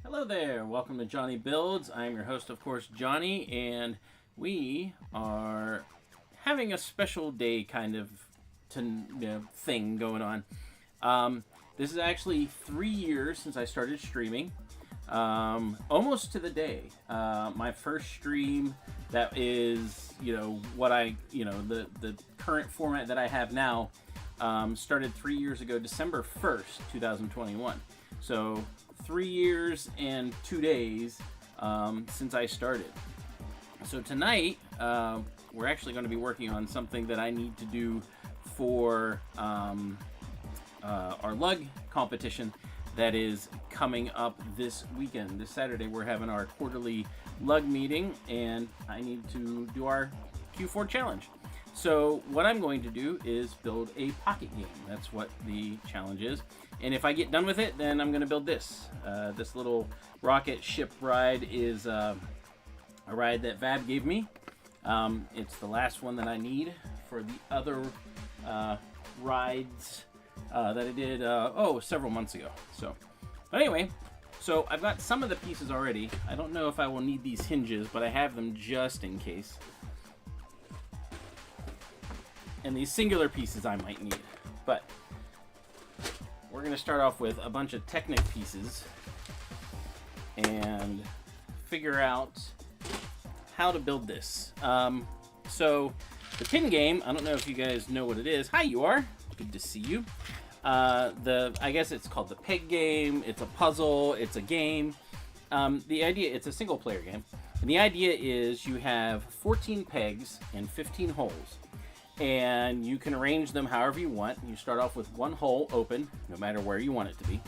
Hello there, welcome to JonnyBuildz. I'm your host, of course, Johnny, and we are having a special day kind of thing going on. This is actually 3 years since I started streaming, almost to the day. My first stream that is, the current format that I have now started 3 years ago, December 1st, 2021. So 3 years and 2 days since I started. So tonight, we're actually going to be working on something that I need to do for our lug competition that is coming up this weekend. This Saturday, we're having our quarterly lug meeting, and I need to do our Q4 challenge. So what I'm going to do is build a pocket game. That's what the challenge is. And if I get done with it, then I'm going to build this. This little rocket ship ride is a ride that Vab gave me. It's the last one that I need for the other rides that I did several months ago. But anyway, so I've got some of the pieces already. I don't know if I will need these hinges, but I have them just in case. And these singular pieces I might need. But we're going to start off with a bunch of Technic pieces and figure out how to build this. So the pin game, I don't know if you guys know what it is. Hi, you are. Good to see you. I guess it's called the peg game. It's a puzzle. It's a game. The idea, it's a single player game. And the idea is you have 14 pegs and 15 holes. And you can arrange them however you want. You start off with one hole open, no matter where you want it to be.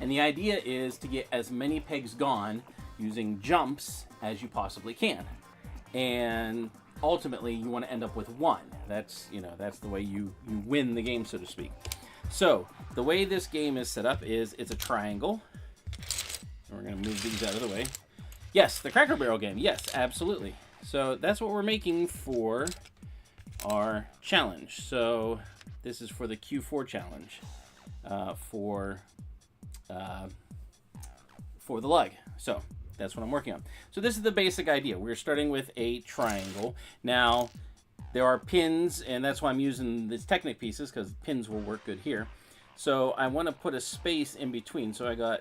And the idea is to get as many pegs gone using jumps as you possibly can. And ultimately, you want to end up with one. That's the way you win the game, so to speak. So the way this game is set up is it's a triangle. And we're going to move these out of the way. Yes, the Cracker Barrel game. Yes, absolutely. So that's what we're making for our challenge. So this is for the Q4 challenge for the lug. So that's what I'm working on. So this is the basic idea. We're starting with a triangle. Now there are pins, and that's why I'm using these Technic pieces, because pins will work good here. So I want to put a space in between. So I got,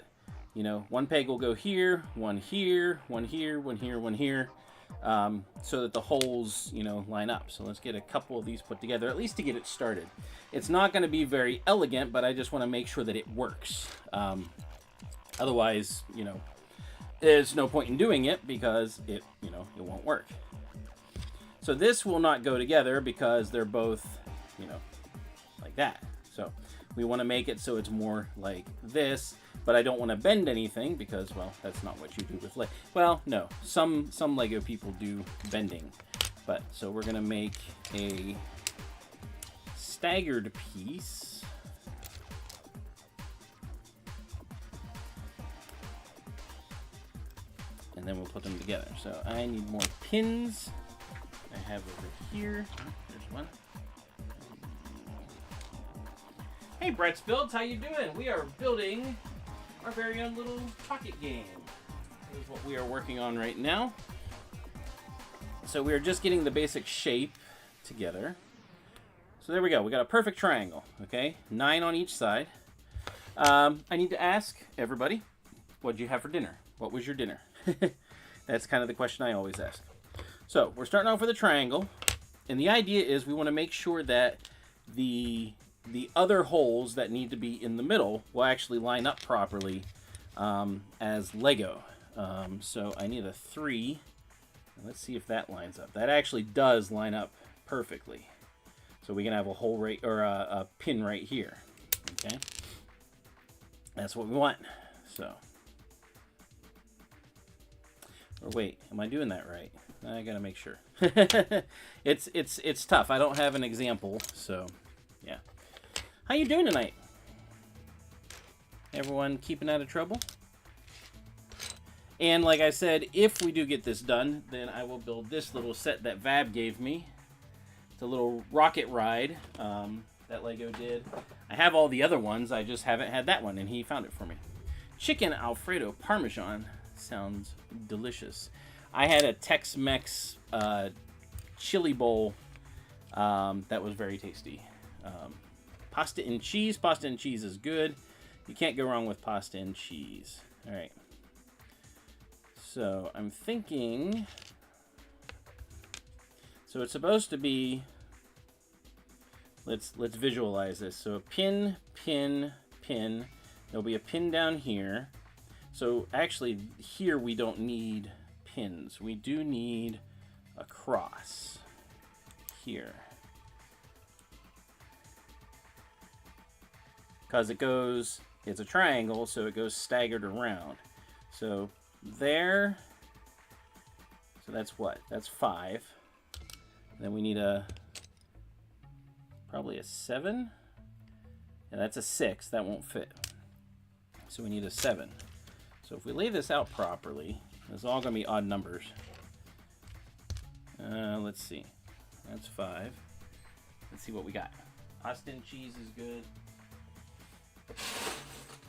one peg will go here, one here, one here, one here, one here. So that the holes, line up. So let's get a couple of these put together, at least to get it started. It's not going to be very elegant, but I just want to make sure that it works. Otherwise, there's no point in doing it because it won't work. So this will not go together because they're both, like that. So we want to make it so it's more like this. But I don't want to bend anything because, well, that's not what you do with Lego. Well, no, some Lego people do bending. But, so we're going to make a staggered piece. And then we'll put them together. So I need more pins. I have over here. There's one. Hey, Brett's Builds, how you doing? We are building our very own little pocket game. This is what we are working on right now. So we are just getting the basic shape together. So there we go. We got a perfect triangle. Okay, 9 on each side. I need to ask everybody, what did you have for dinner? What was your dinner? That's kind of the question I always ask. So we're starting off with a triangle, and the idea is we want to make sure that the other holes that need to be in the middle will actually line up properly as Lego. So I need a 3. Let's see if that lines up. That actually does line up perfectly. So we can have a hole right, or a pin right here. Okay, that's what we want. So, or wait, am I doing that right? I gotta make sure. It's tough. I don't have an example, so yeah. How you doing tonight? Everyone keeping out of trouble? And like I said, if we do get this done, then I will build this little set that Vab gave me. It's a little rocket ride that Lego did. I have all the other ones, I just haven't had that one, and he found it for me. chicken Alfredo Parmesan sounds delicious. I had a Tex-Mex chili bowl that was very tasty. Pasta and cheese. Pasta and cheese is good. You can't go wrong with pasta and cheese. All right. So I'm thinking. So it's supposed to be. Let's visualize this. So pin, pin, pin. There'll be a pin down here. So actually, here we don't need pins. We do need a cross here. Because it's a triangle, so it goes staggered around. So there, so that's what? That's 5. Then we need probably a 7. And that's a 6, that won't fit. So we need a 7. So if we lay this out properly, it's all gonna be odd numbers. Let's see, that's 5. Let's see what we got. Pasta and cheese is good.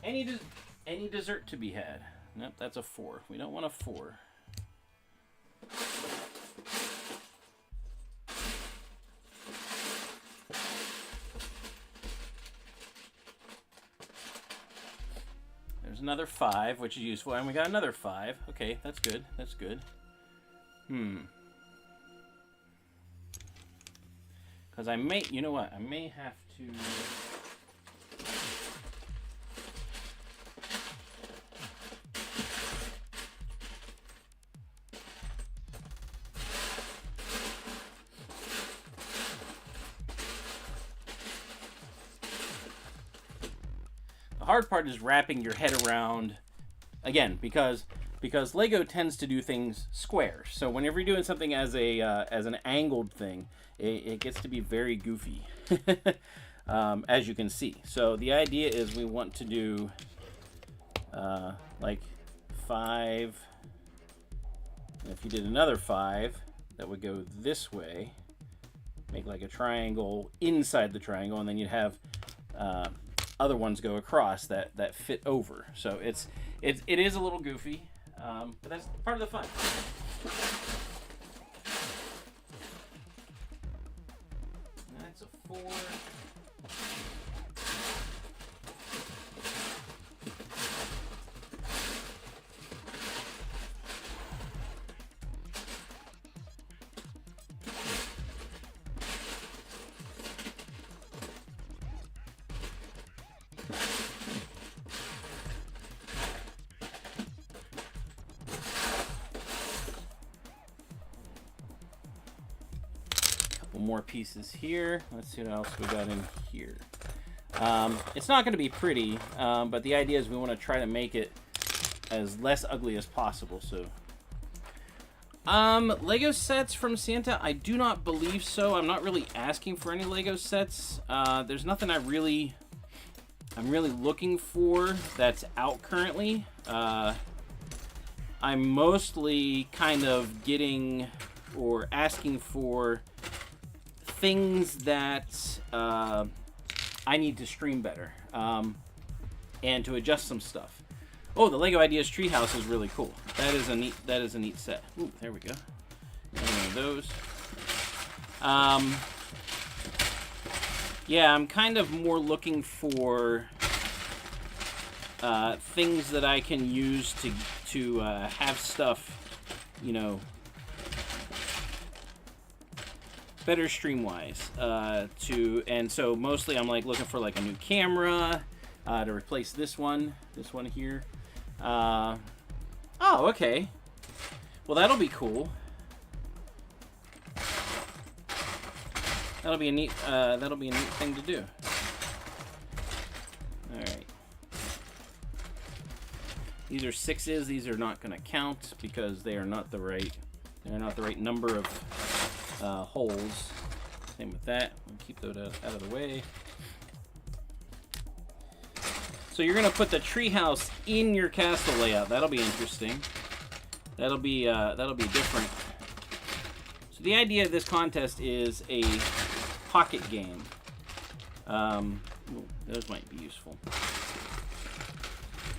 Any dessert to be had? Nope, that's a 4. We don't want a 4. There's another 5, which is useful, and we got another 5. Okay, that's good. That's good. Because I may, you know what? I may have to. The hard part is wrapping your head around, again, because Lego tends to do things square. So whenever you're doing something as an angled thing, it gets to be very goofy, as you can see. So the idea is we want to do like 5. And if you did another 5, that would go this way, make like a triangle inside the triangle, and then you'd have other ones go across that fit over. So it is a little goofy, but that's part of the fun. That's a 4. More pieces here. Let's see what else we got in here. It's not going to be pretty, but the idea is we want to try to make it as less ugly as possible. So, Lego sets from Santa? I do not believe so. I'm not really asking for any Lego sets. There's nothing I'm really looking for that's out currently. I'm mostly kind of getting or asking for things that I need to stream better, and to adjust some stuff. Oh, the Lego Ideas Treehouse is really cool. That is a neat set. Ooh, there we go. One of those. Yeah, I'm kind of more looking for things that I can use to have stuff, you know, better stream-wise, and so mostly I'm like looking for like a new camera to replace this one here. Oh, okay. Well, that'll be cool. That'll be a neat thing to do. All right. These are 6s. These are not going to count because they are not the right. They're not the right number of holes. Same with that. We'll keep those out of the way. So you're gonna put the treehouse in your castle layout. That'll be interesting. That'll be different. So the idea of this contest is a pocket game. Those might be useful.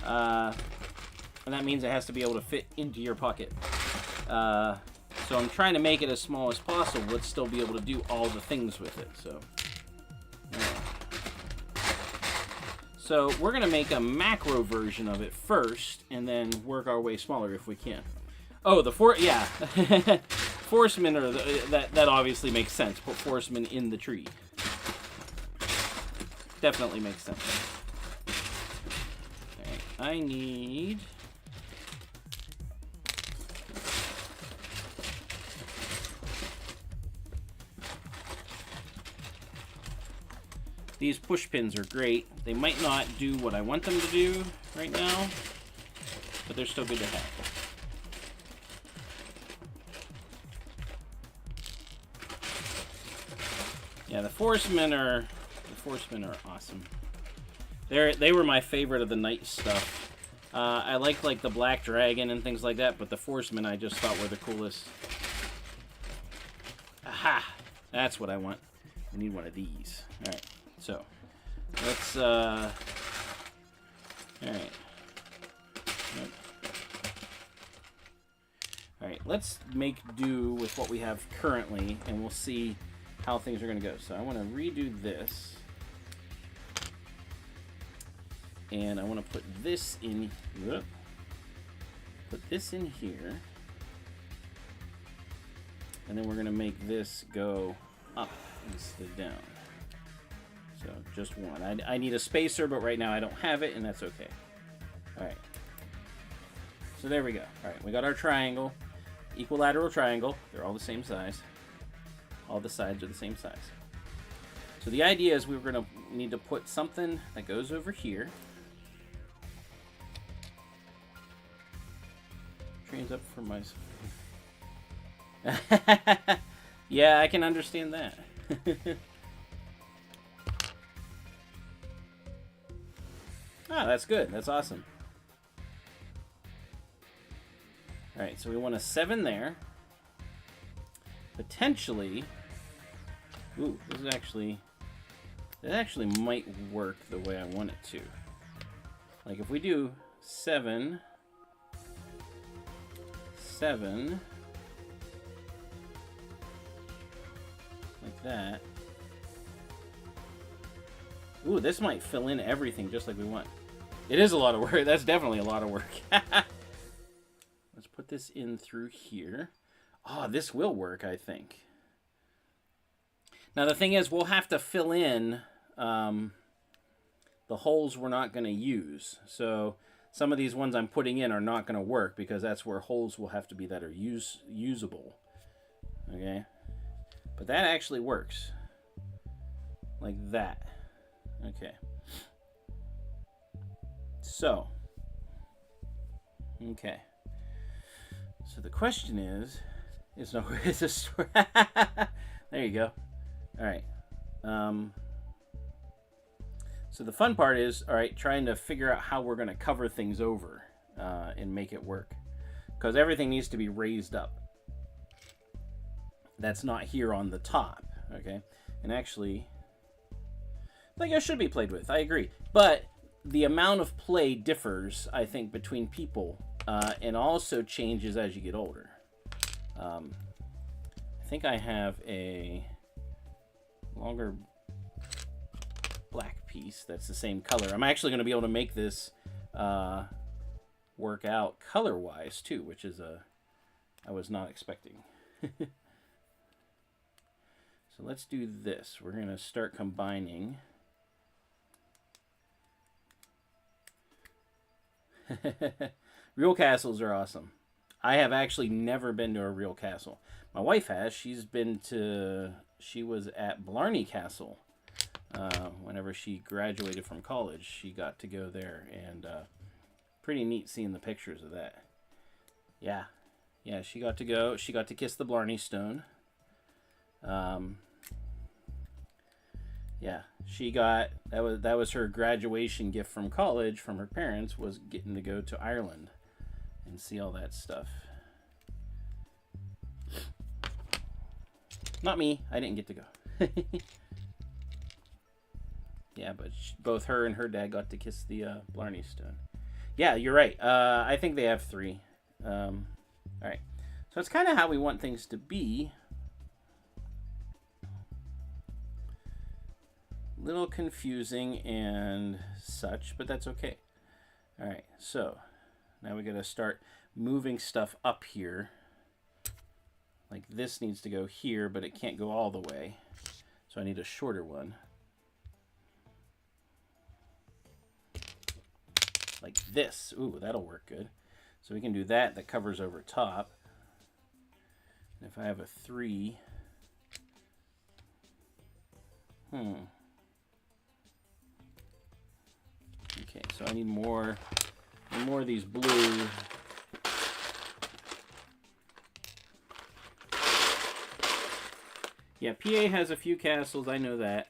and that means it has to be able to fit into your pocket. So I'm trying to make it as small as possible, but still be able to do all the things with it. So we're gonna make a macro version of it first, and then work our way smaller if we can. Oh, forcemen are that obviously makes sense. Put forcemen in the tree. Definitely makes sense. All right, I need. These push pins are great. They might not do what I want them to do right now, but they're still good to have. Yeah, the forcemen are awesome. They were my favorite of the knight stuff. I like the black dragon and things like that, but the forcemen I just thought were the coolest. Aha! That's what I want. I need one of these. All right. So, let's, alright. Yep. Alright, let's make do with what we have currently, and we'll see how things are going to go. So, I want to redo this. And I want to put this in, put this in here. And then we're going to make this go up instead of down. So, just one. I need a spacer, but right now I don't have it, and that's okay. Alright. So, there we go. Alright, we got our triangle. Equilateral triangle. They're all the same size. All the sides are the same size. So, the idea is we're going to need to put something that goes over here. Trains up for my... Yeah, I can understand that. Ah, that's good. That's awesome. Alright, so we want a 7 there. Potentially... Ooh, this is actually... That actually might work the way I want it to. Like, if we do 7... 7... Like that. Ooh, this might fill in everything just like we want. It is a lot of work. That's definitely a lot of work. Let's put this in through here. Oh, this will work, I think. Now, the thing is, we'll have to fill in the holes we're not going to use. So, some of these ones I'm putting in are not going to work because that's where holes will have to be that are usable. Okay? But that actually works. Like that. Okay. So. Okay. So the question is no, it's a story. There you go. All right. So the fun part is, all right, trying to figure out how we're going to cover things over and make it work. Because everything needs to be raised up. That's not here on the top, okay? And actually, Lego should be played with, I agree. But the amount of play differs, I think, between people, and also changes as you get older. I think I have a longer black piece that's the same color. I'm actually going to be able to make this work out color-wise, too, which is I was not expecting. So let's do this. We're going to start combining. Real castles are awesome. I have actually never been to a real castle. My wife has. She was at Blarney Castle. Whenever she graduated from college, she got to go there. And pretty neat seeing the pictures of that. Yeah. Yeah, she got to go. She got to kiss the Blarney Stone. Yeah, she got that was her graduation gift from college from her parents, was getting to go to Ireland and see all that stuff. Not me, I didn't get to go. Yeah, but both her and her dad got to kiss the Blarney Stone. Yeah, you're right. I think they have 3. All right. So it's kind of how we want things to be. Little confusing and such, but that's okay. All right, so now we got to start moving stuff up here. Like this needs to go here, but it can't go all the way. So I need a shorter one. Like this. Ooh, that'll work good. So we can do that. That covers over top. And if I have a 3, Okay, so I need more of these blue. Yeah, PA has a few castles, I know that.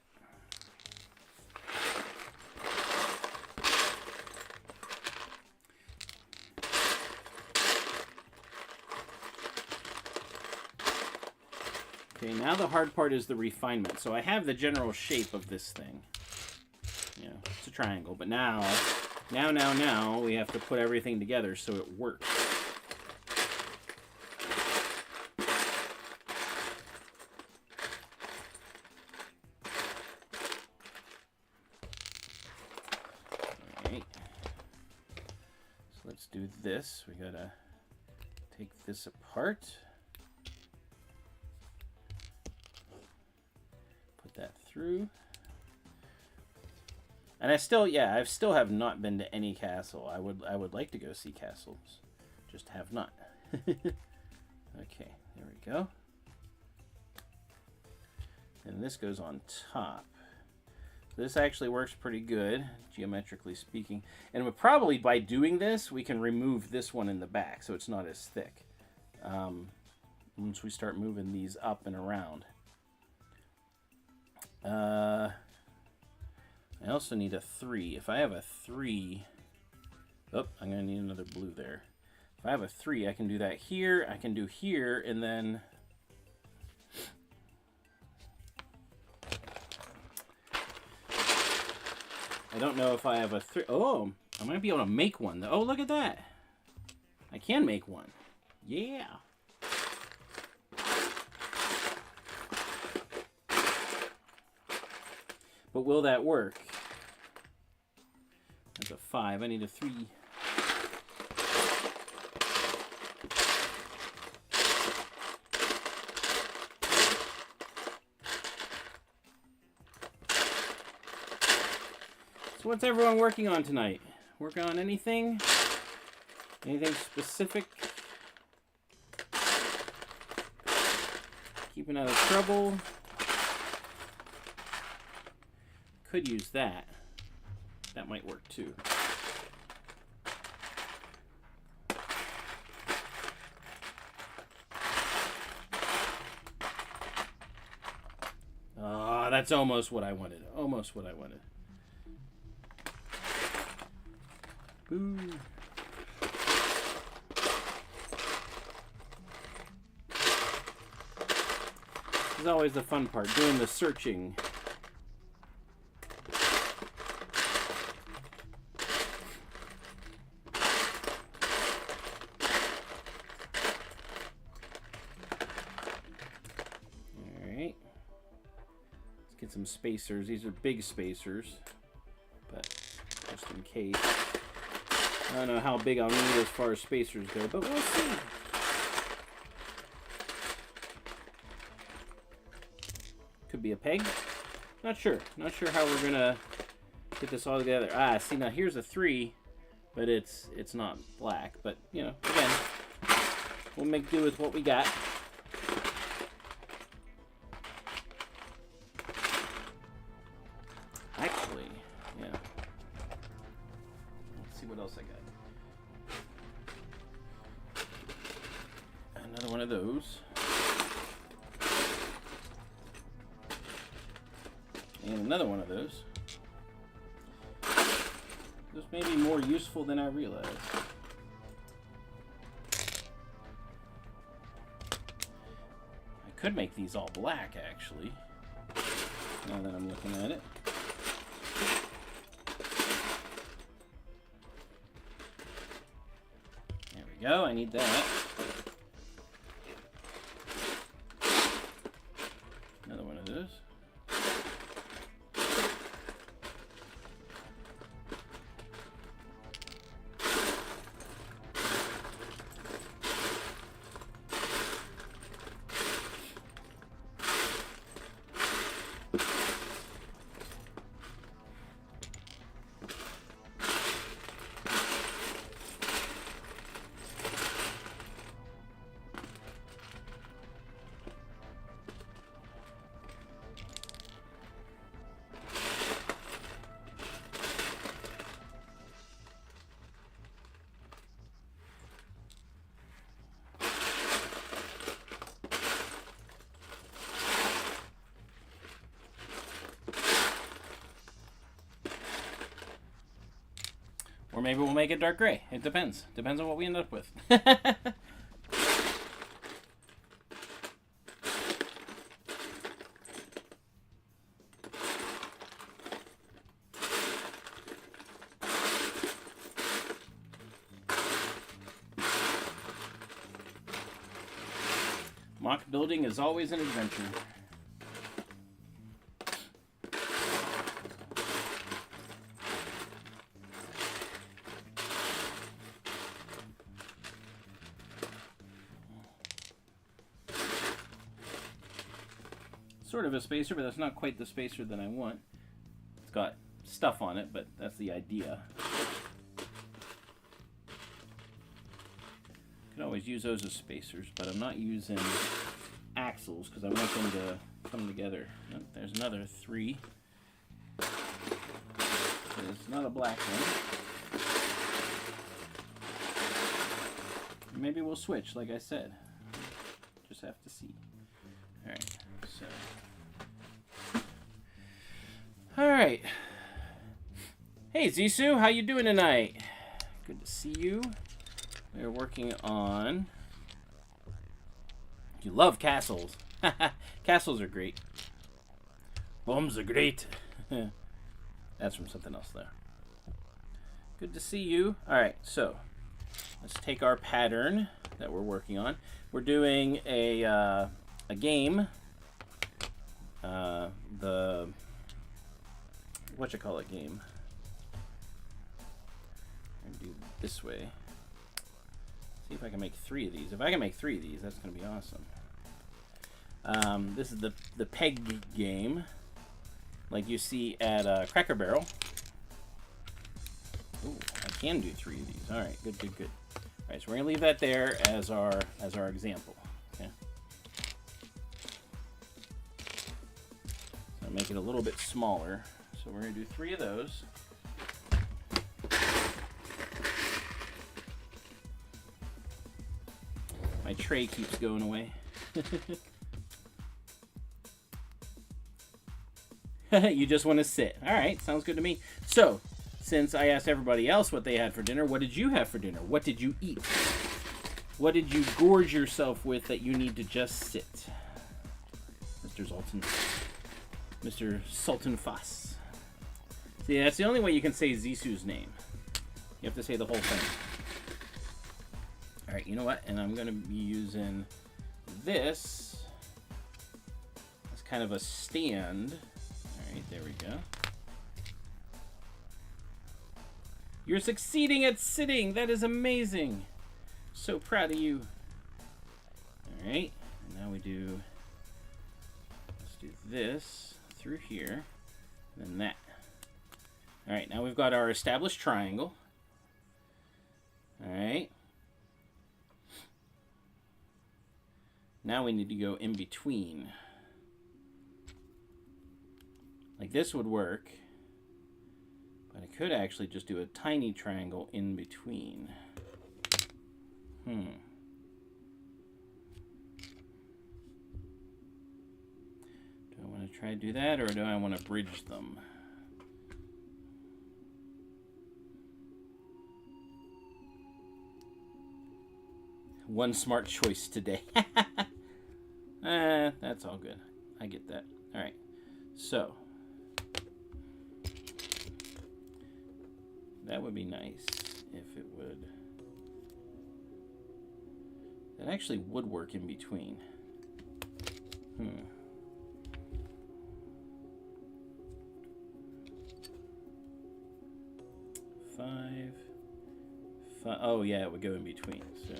Okay, now the hard part is the refinement. So I have the general shape of this thing. Yeah, it's a triangle, but now we have to put everything together so it works. Alright. So let's do this. We gotta take this apart. Put that through. And I still have not been to any castle. I would like to go see castles, just have not. Okay, there we go. And this goes on top. This actually works pretty good, geometrically speaking. And probably by doing this, we can remove this one in the back, so it's not as thick. Once we start moving these up and around. I also need a 3. If I have a 3... Oh, I'm going to need another blue there. If I have a 3, I can do that here. I can do here, and then... I don't know if I have a 3... Oh, I might be able to make one. Oh, look at that. I can make one. Yeah. But will that work? That's a 5. I need a 3. So what's everyone working on tonight? Working on anything? Anything specific? Keeping out of trouble? Could use that. That might work too. Ah, that's almost what I wanted. Almost what I wanted. Boo. This is always the fun part, doing the searching. Some spacers. These are big spacers, but just in case. I don't know how big I'll need as far as spacers go, but we'll see. Could be a peg. Not sure. Not sure how we're gonna get this all together. Ah, see, now here's a 3, but it's not black. But you know, again, we'll make do with what we got. Those. And another one of those. This may be more useful than I realized. I could make these all black, actually, now that I'm looking at it. go. I need that. Another one of those. Or maybe we'll make it dark gray. It depends. Depends on what we end up with. Mock building is always an adventure. Sort of a spacer, but that's not quite the spacer that I want. It's got stuff on it, but that's the idea. Can always use those as spacers, but I'm not using axles because I want them to come together. Oh, there's another 3. It's not a black one. Maybe we'll switch, like I said. Just have to see. All right, so. All right. Hey, Zissou, how you doing tonight? Good to see you. We're working on... You love castles. Castles are great. Bombs are great. That's from something else there. Good to see you. All right, so let's take our pattern that we're working on. We're doing a game. The whatchamacallit game. I'm gonna do it this way. See if I can make 3 of these. If I can make 3 of these, that's gonna be awesome. This is the peg game, like you see at Cracker Barrel. Ooh, I can do 3 of these. All right, good, good, good. All right, so we're gonna leave that there as our example. Okay. So make it a little bit smaller. So we're gonna do 3 of those. My tray keeps going away. You just want to sit. All right, sounds good to me. So, since I asked everybody else what they had for dinner, what did you have for dinner? What did you eat? What did you gorge yourself with that you need to just sit? Mr. Zoltan. Mr. Sultan Foss. See, that's the only way you can say Zissou's name. You have to say the whole thing. All right, you know what? And I'm going to be using this as kind of a stand. All right, there we go. You're succeeding at sitting. That is amazing. So proud of you. All right, and now we do, let's do this through here, and then that. All right, now we've got our established triangle. All right. Now we need to go in between. Like this would work, but I could actually just do a tiny triangle in between. Do I want to try to do that, or do I want to bridge them? One smart choice today. That's all good. I get that. All right. So that would be nice if it would That actually would work in between. 5. Oh yeah, it would go in between. So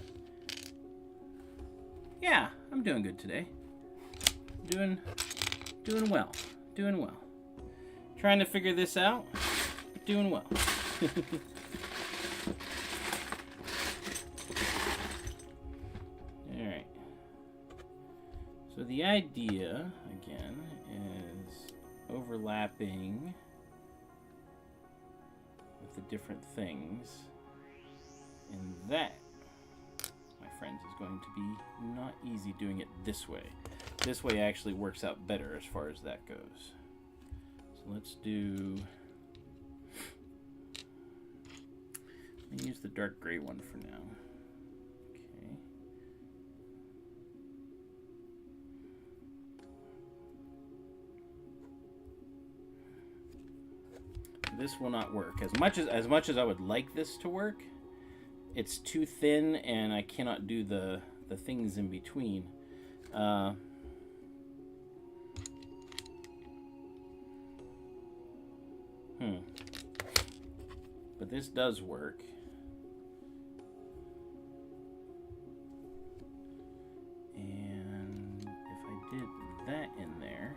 yeah, I'm doing good today. Doing well. Doing well. Trying to figure this out. But doing well. All right. So the idea again is overlapping with the different things, and that, my friends, is going to be not easy doing it this way. This way actually works out better as far as that goes. So let's do, let me use the dark gray one for now. Okay. This will not work. As much as I would like this to work, it's too thin and I cannot do the things in between. But this does work. And if I did that in there,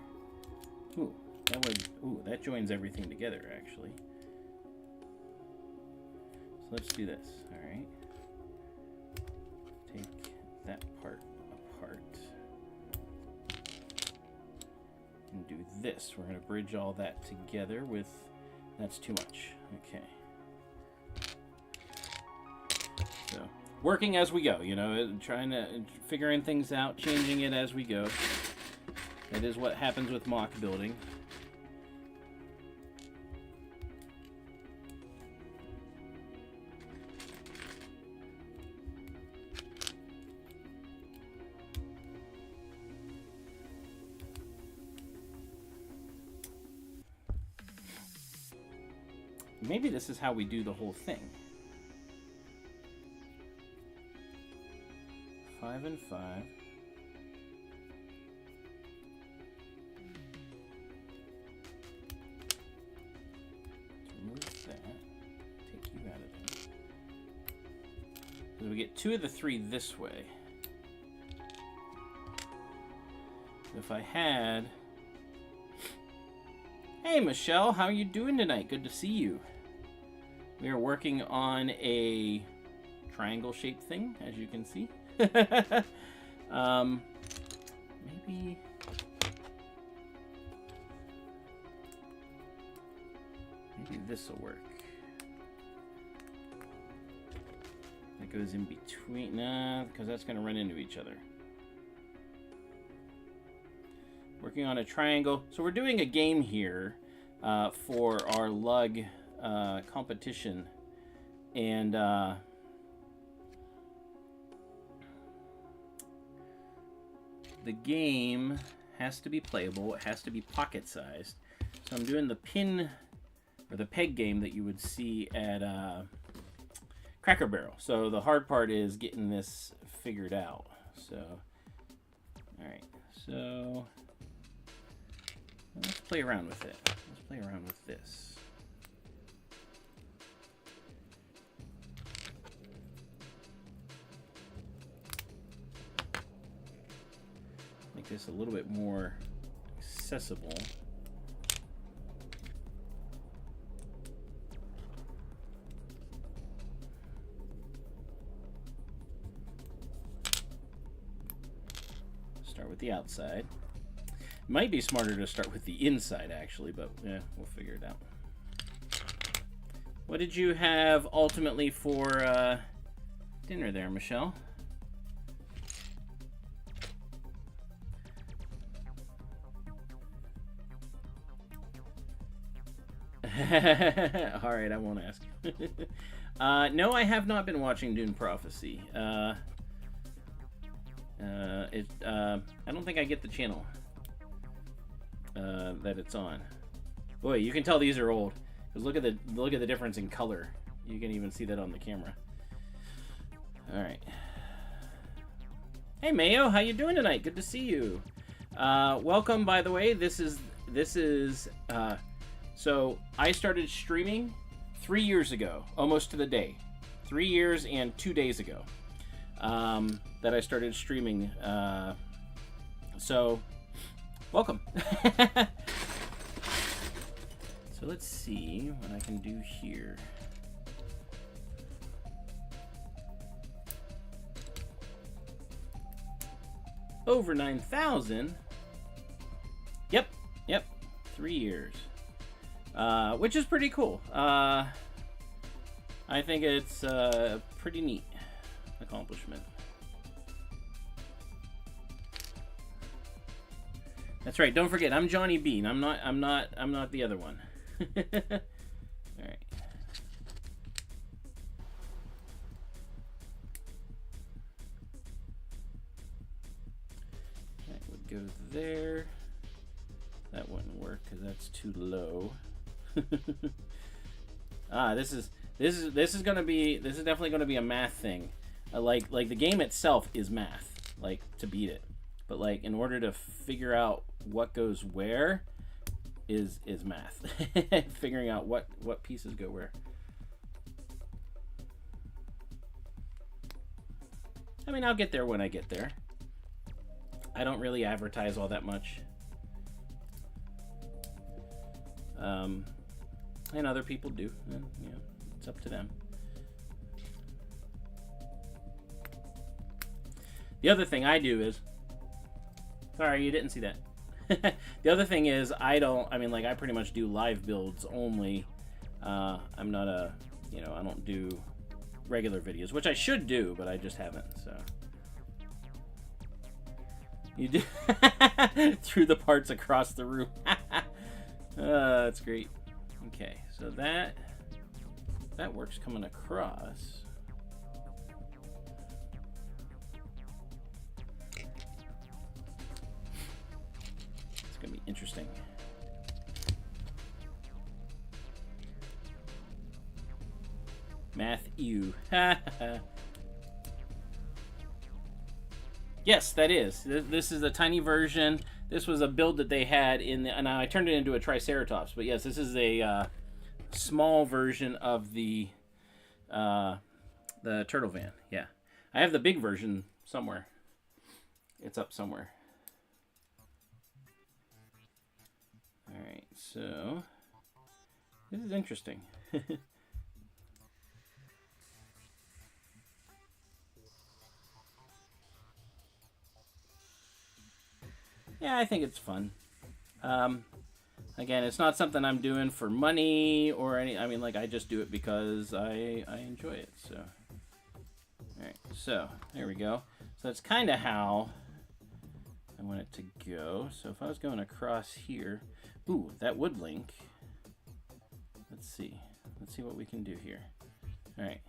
that joins everything together actually. So let's do this. All right. Take that part apart and do this. We're going to bridge all that together with, that's too much. Okay. So working as we go, you know, trying to figuring things out, changing it as we go. That is what happens with mock building. Maybe this is how we do the whole thing. 5 and 5. Remove that. Take you out of there. So we get 2 of the 3 this way. If I had... Hey Michelle, how are you doing tonight? Good to see you. We are working on a triangle-shaped thing, as you can see. Maybe this will work. That goes in between. Nah, because that's going to run into each other. Working on a triangle. So we're doing a game here for our LUG competition, and the game has to be playable. It has to be pocket-sized. So I'm doing the pin or the peg game that you would see at Cracker Barrel. So the hard part is getting this figured out. So, all right. So let's play around with it. Let's play around with this. Make this a little bit more accessible. Start with the outside. Might be smarter to start with the inside, actually, but yeah, we'll figure it out. What did you have ultimately for dinner there, Michelle? All right, I won't ask. No, I have not been watching Dune Prophecy. I don't think I get the channel that it's on. Boy, you can tell these are old. 'Cause look at the difference in color. You can even see that on the camera. All right. Hey Mayo, how you doing tonight? Good to see you. Welcome, by the way. This is so I started streaming 3 years ago, almost to the day. 3 years and 2 days ago that I started streaming. So welcome. So let's see what I can do here. Over 9,000. Yep. 3 years. Which is pretty cool. I think it's a pretty neat accomplishment. That's right. Don't forget, I'm Johnny Bean. I'm not the other one. All right. That would go there. That wouldn't work because that's too low. This is definitely gonna be a math thing. Like the game itself is math, like to beat it, but like in order to figure out what goes where is math. Figuring out what pieces go where. I mean, I'll get there when I get there. I don't really advertise all that much. And other people do. And, you know, it's up to them. The other thing I do is... Sorry, you didn't see that. The other thing is, I pretty much do live builds only. I'm not a, I don't do regular videos, which I should do, but I just haven't, so. You do threw the parts across the room. That's great. Okay, so that works coming across. It's gonna be interesting. Matthew. Yes, that is. This is a tiny version. This was a build that they had and I turned it into a Triceratops. But yes, this is a small version of the turtle van. Yeah, I have the big version somewhere. It's up somewhere. All right, so this is interesting. Yeah, I think it's fun. Again, it's not something I'm doing for money or any. I mean, like, I just do it because I enjoy it. So, all right. So there we go. So that's kind of how I want it to go. So if I was going across here, ooh, that would link. Let's see. Let's see what we can do here. All right.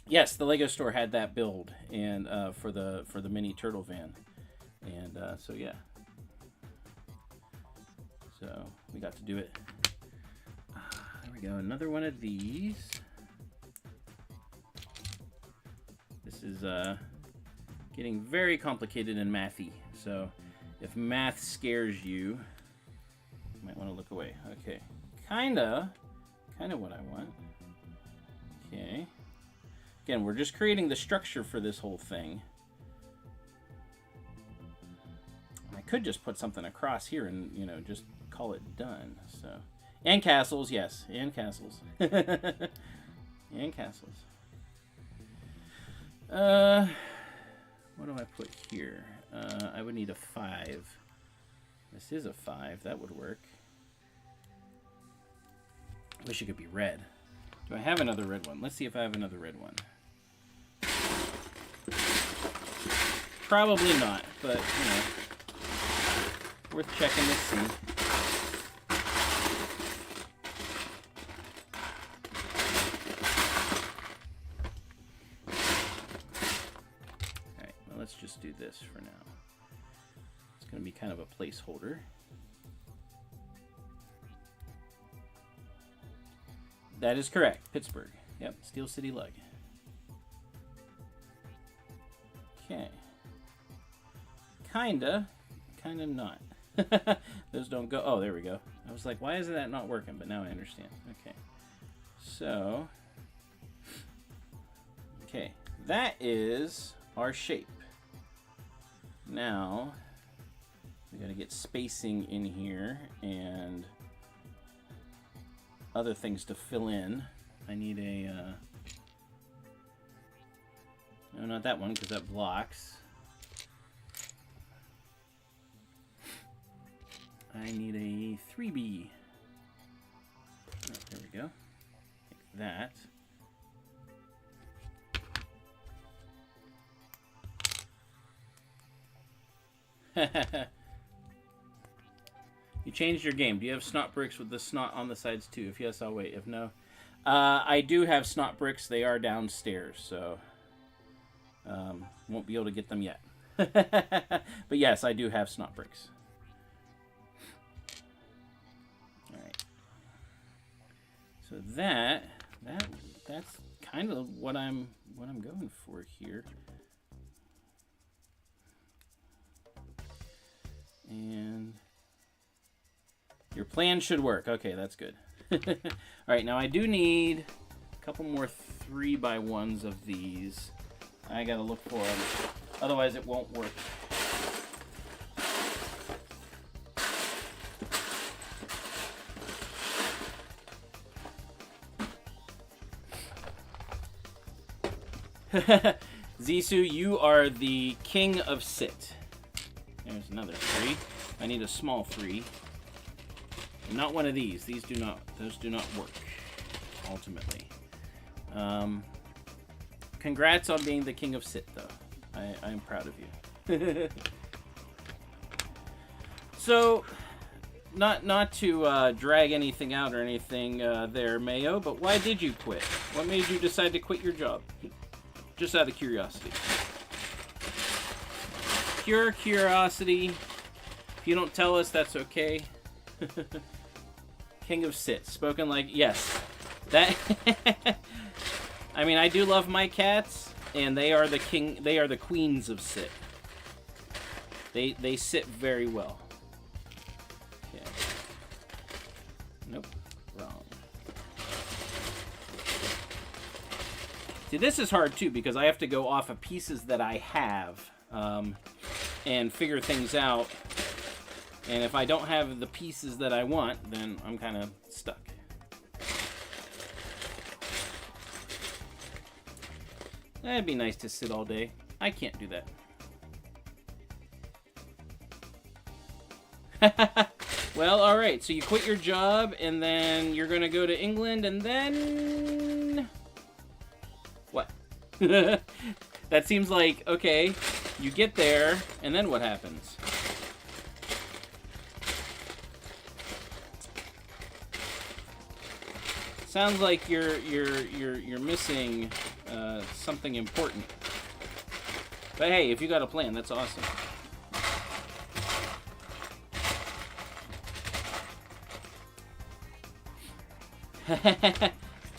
Yes, the Lego store had that build, and for the mini turtle van. And so yeah, so we got to do it. There we go, another one of these. This is getting very complicated and mathy, so if math scares you, you might want to look away. Okay, kinda what I want. Okay, again, we're just creating the structure for this whole thing. Could just put something across here and just call it done. So, and castles, yes, and castles. And castles. What do I put here? I would need a 5. This is a 5. That would work. Wish it could be red. Do I have another red one? Let's see if I have another red one. Probably not, but worth checking to see. Alright, well, let's just do this for now. It's going to be kind of a placeholder. That is correct. Pittsburgh. Yep, Steel City LUG. Okay. Kinda not. Those don't go. Oh, there we go. I was like, why is that not working? But now I understand. Okay. So, okay, that is our shape. Now, we gotta get spacing in here and other things to fill in. I need a, no, not that one, because that blocks. I need a 3B. Oh, there we go. Like that. You changed your game. Do you have snot bricks with the snot on the sides too? If yes, I'll wait. If no, I do have snot bricks. They are downstairs, so won't be able to get them yet. But yes, I do have snot bricks. All right. So that's kind of what I'm going for here. And your plan should work. Okay, that's good. All right, now I do need a couple more 3x1s of these. I gotta look for them, otherwise it won't work. Zisu, you are the king of sit. There's another 3. I need a small 3. Not one of these. Those do not work, ultimately. Congrats on being the king of sit, though. I am proud of you. So, not to drag anything out or anything there, Mayo, but why did you quit? What made you decide to quit your job? Just out of curiosity. Pure curiosity. If you don't tell us, that's okay. King of sit. Spoken like, yes. That. I mean, I do love my cats, and they are the king. They are the queens of sit. They sit very well. Okay. Nope. Wrong. See, this is hard too because I have to go off of pieces that I have and figure things out. And if I don't have the pieces that I want, then I'm kind of stuck. That'd be nice to sit all day. I can't do that. Well, alright, so you quit your job, and then you're going to go to England, and then... What? That seems like, okay, you get there, and then what happens? Sounds like you're missing something important. But hey, if you got a plan, that's awesome.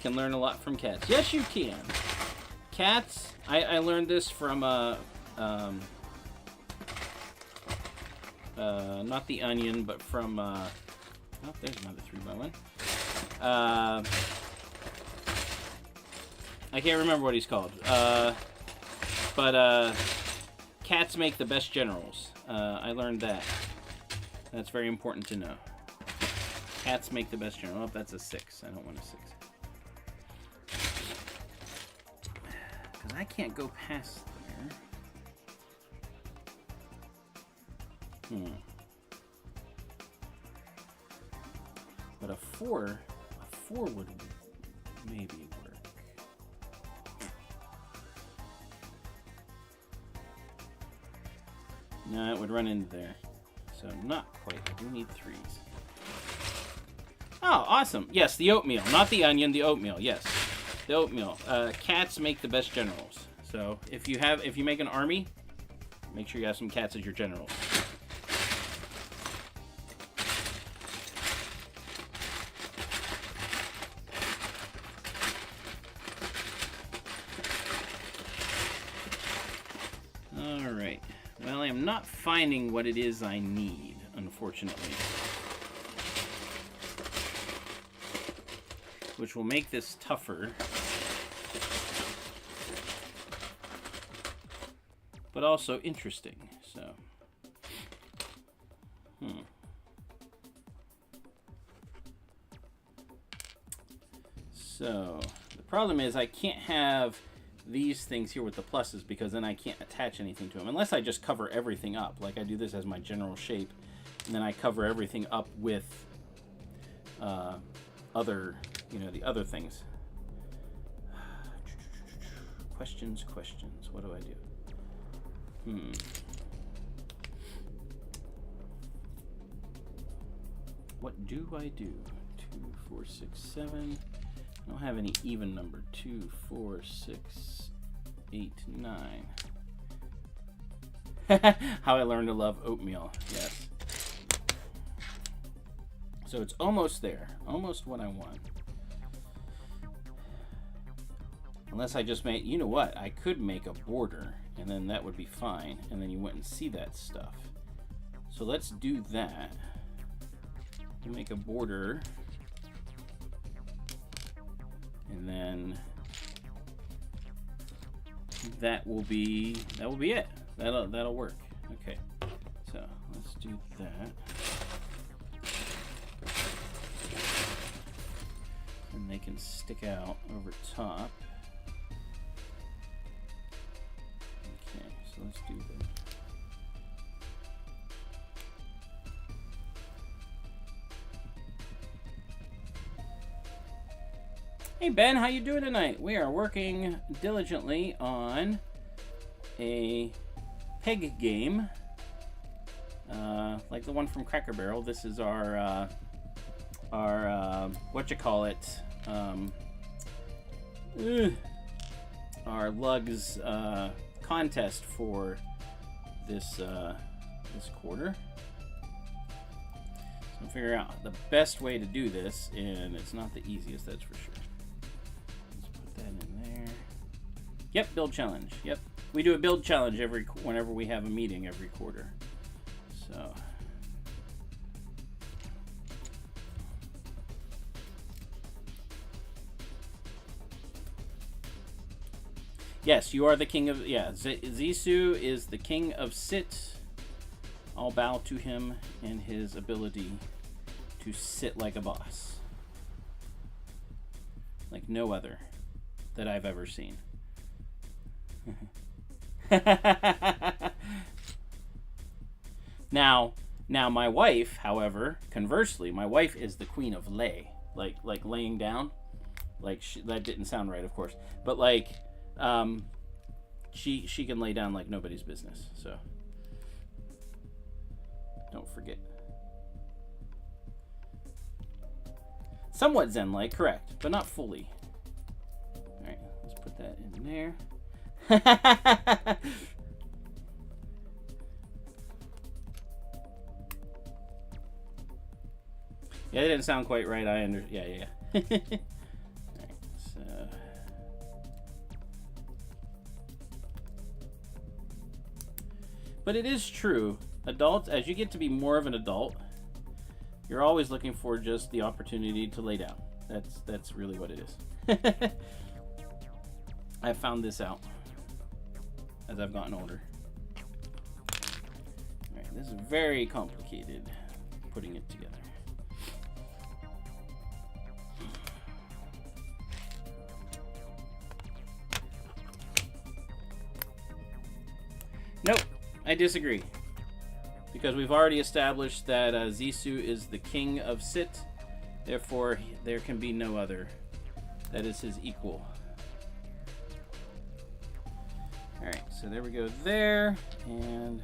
Can learn a lot from cats. Yes, you can. Cats. I learned this from not the Onion, but from oh, there's another 3x1. I can't remember what he's called. But cats make the best generals. I learned that. That's very important to know. Cats make the best general. Oh, that's a 6. I don't want a 6. Because I can't go past there. But a 4 would maybe work. No, it would run into there. So not quite. I do need 3s. Oh, awesome. Yes, the oatmeal. Not the onion, the oatmeal. Yes. The oatmeal. Cats make the best generals. So if you make an army, make sure you have some cats as your generals. not finding what it is I need, unfortunately. Which will make this tougher. But also interesting, so. So, the problem is I can't have these things here with the pluses because then I can't attach anything to them. Unless I just cover everything up. Like I do this as my general shape. And then I cover everything up with other, you know, the other things. Questions. What do I do? What do I do? 2, 4, 6, 7. I don't have any even number. 2, 4, 6, 8, 9. How I learned to love oatmeal. Yes. So it's almost there. Almost what I want. Unless I just made, you know what? I could make a border and then that would be fine. And then you wouldn't see that stuff. So let's do that. Make a border. And then that will be it. That'll work. Okay. So let's do that. And they can stick out over top. Okay, so let's do that. Hey Ben, how you doing tonight? We are working diligently on a peg game, like the one from Cracker Barrel. This is our whatchamacallit, our lugs contest for this this quarter. So I'm figuring out the best way to do this, and it's not the easiest, that's for sure. Yep, build challenge. Yep, we do a build challenge whenever we have a meeting every quarter. So, yes, you are the king of. Yeah, Zissou is the king of sit. I'll bow to him and his ability to sit like a boss, like no other that I've ever seen. Now my wife, however, conversely, my wife is the queen of lay, like laying down, like that didn't sound right, of course, but like she can lay down like nobody's business. So don't forget. Somewhat zen-like, correct, but not fully. All right, let's put that in there. Yeah, it didn't sound quite right. Yeah. All right, so but it is true. Adults, as you get to be more of an adult, you're always looking for just the opportunity to lay down. That's really what it is. I found this out as I've gotten older. Alright, this is very complicated putting it together. Nope, I disagree. Because we've already established that Zissou is the king of sit, therefore there can be no other that is his equal. Alright, so there we go there, and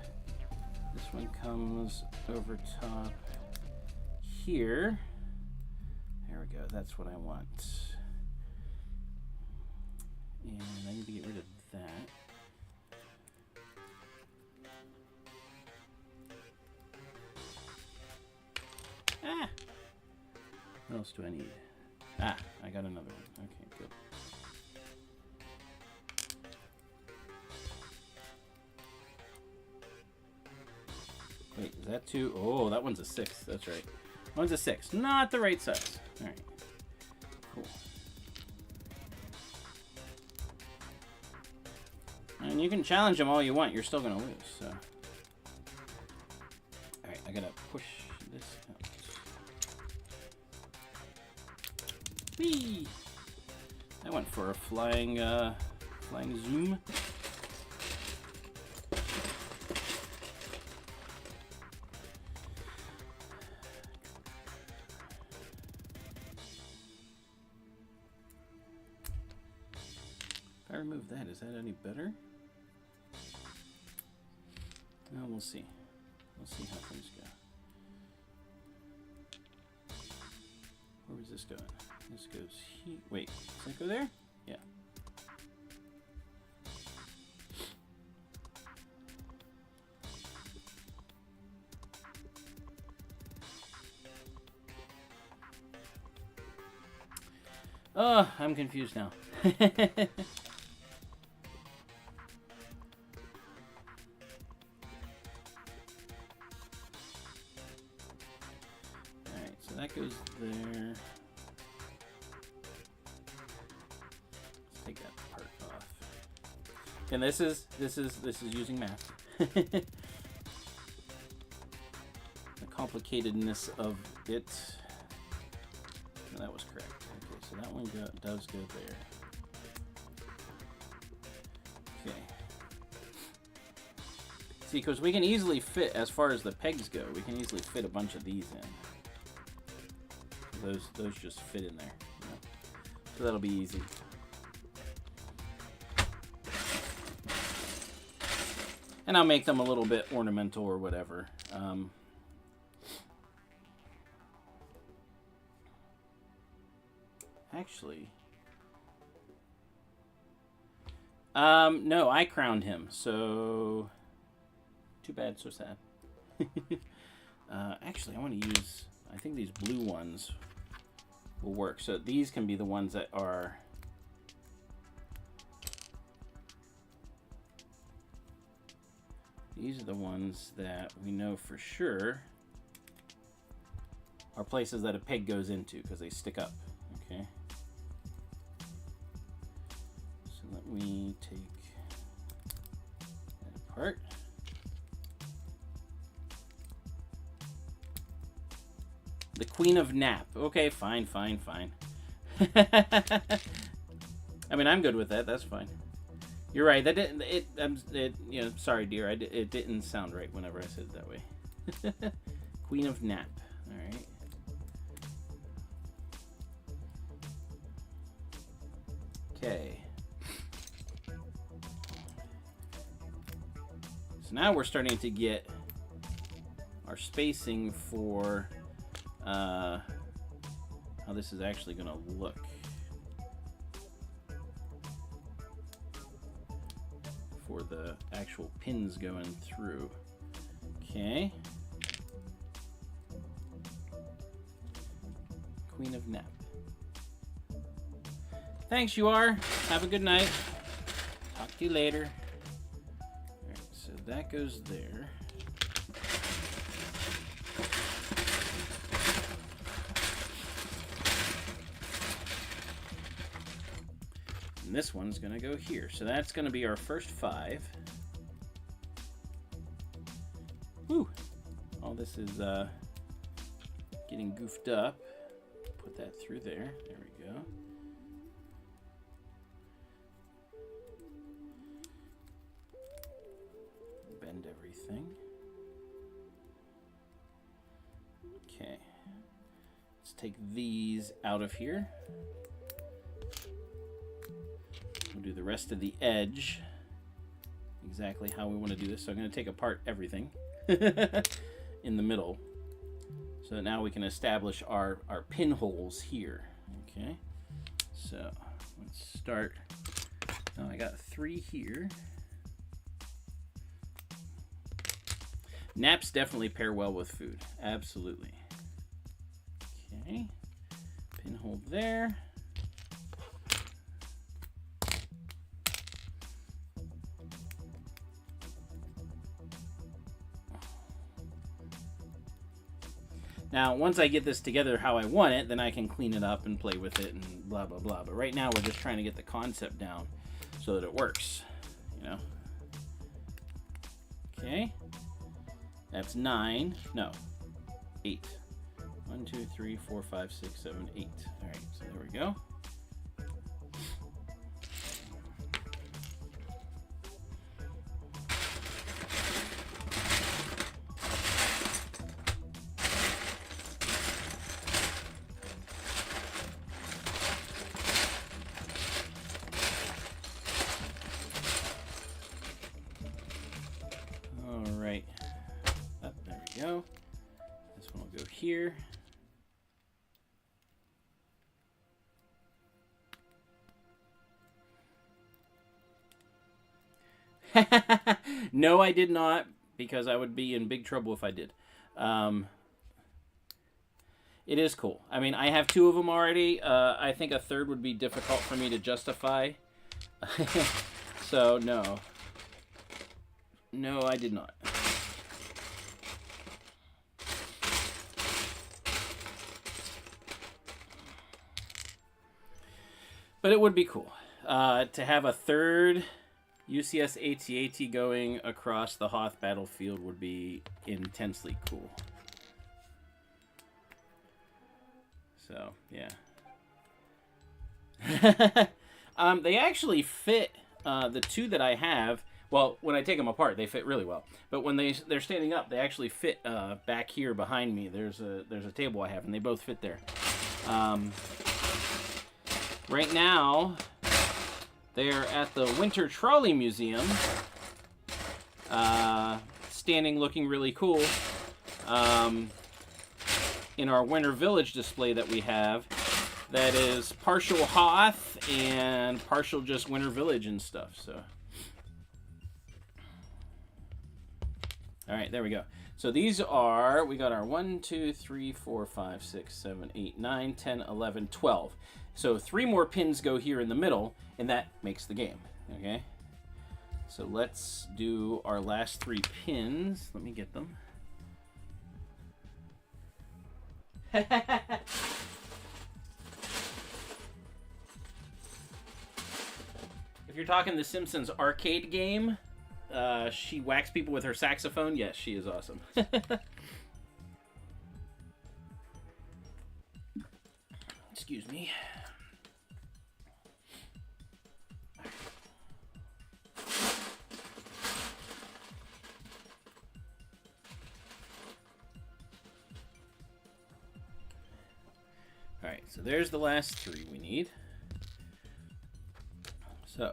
this one comes over top here. There we go, that's what I want. And I need to get rid of that. Ah! What else do I need? Ah, I got another one. Okay, good. that 2? Oh, that one's a 6. That's right. One's a 6. Not the right size. All right. Cool. And you can challenge them all you want. You're still going to lose. So. All right. I got to push this out. Whee! I went for a flying zoom. If I remove that, is that any better? No, we'll see. We'll see how things go. Where was this going? This goes here. Wait, does that go there? Yeah. Oh, I'm confused now. Alright, so that goes there. Let's take that part off. And this is using math. The complicatedness of it. No, that was correct. Okay, so that one does go there. Okay. See, because we can easily fit, as far as the pegs go, we can easily fit a bunch of these in. Those just fit in there. You know? So that'll be easy. And I'll make them a little bit ornamental or whatever. Actually, no, I crowned him, so too bad, so sad. Actually, I want to use, I think these blue ones will work. So these can be the ones that are, these are the ones that we know for sure are places that a peg goes into because they stick up. Okay. So let me take that apart. The Queen of Nap. Okay, fine. I mean, I'm good with that. That's fine. You're right. That didn't. You know, sorry, dear. It didn't sound right whenever I said it that way. Queen of Nap. All right. Okay. So now we're starting to get our spacing for how this is actually going to look. For the actual pins going through. Okay. Queen of Nap. Thanks, you are. Have a good night. Talk to you later. Alright, so that goes there. And this one's going to go here. So that's going to be our first 5. Woo! All this is getting goofed up. Put that through there. There we go. Bend everything. Okay. Let's take these out of here. We'll do the rest of the edge exactly how we want to do this. So I'm going to take apart everything in the middle so that now we can establish our pinholes here. Okay, so let's start. Oh, I got 3 here. Naps definitely pair well with food. Absolutely. Okay, pinhole there. Now, once I get this together how I want it, then I can clean it up and play with it and blah, blah, blah. But right now, we're just trying to get the concept down so that it works, you know? Okay. That's 9. No. 8. 1, 2, 3, 4, 5, 6, 7, 8. All right, so there we go. All right. Oh, there we go. This one will go here. No, I did not, because I would be in big trouble if I did. It is cool. I mean, I have 2 of them already. I think a third would be difficult for me to justify. So, no. No, I did not. But it would be cool to have a third UCS AT-AT going across the Hoth battlefield would be intensely cool. So, yeah. They actually fit the 2 that I have. Well, when I take them apart, they fit really well. But when they're standing up, they actually fit back here behind me. There's a table I have, and they both fit there. Right now, they're at the Winter Trolley Museum, standing looking really cool in our Winter Village display that we have. That is partial Hoth and partial just Winter Village and stuff. So, all right, there we go. So these are, we got our 1, 2, 3, 4, 5, 6, 7, 8, 9, 10, 11, 12. So 3 more pins go here in the middle, and that makes the game, okay? So let's do our last 3 pins. Let me get them. If you're talking the Simpsons arcade game, she whacks people with her saxophone. Yes, she is awesome. Excuse me. All right, so there's the last 3 we need. So,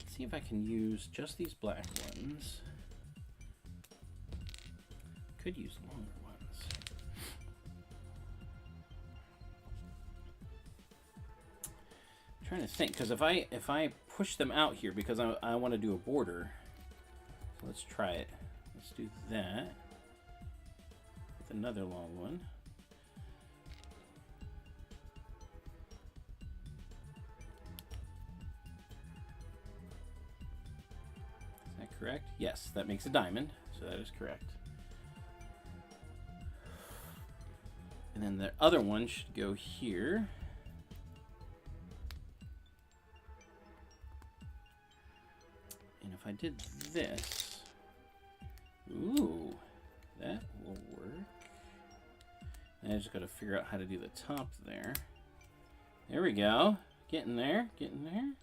let's see if I can use just these black ones. Could use longer ones. I'm trying to think, because if I push them out here, because I want to do a border. So let's try it. Let's do that with another long one. Correct? Yes, that makes a diamond, so that is correct. And then the other one should go here. And if I did this, ooh, that will work. And I just got to figure out how to do the top there. There we go. Getting there, getting there.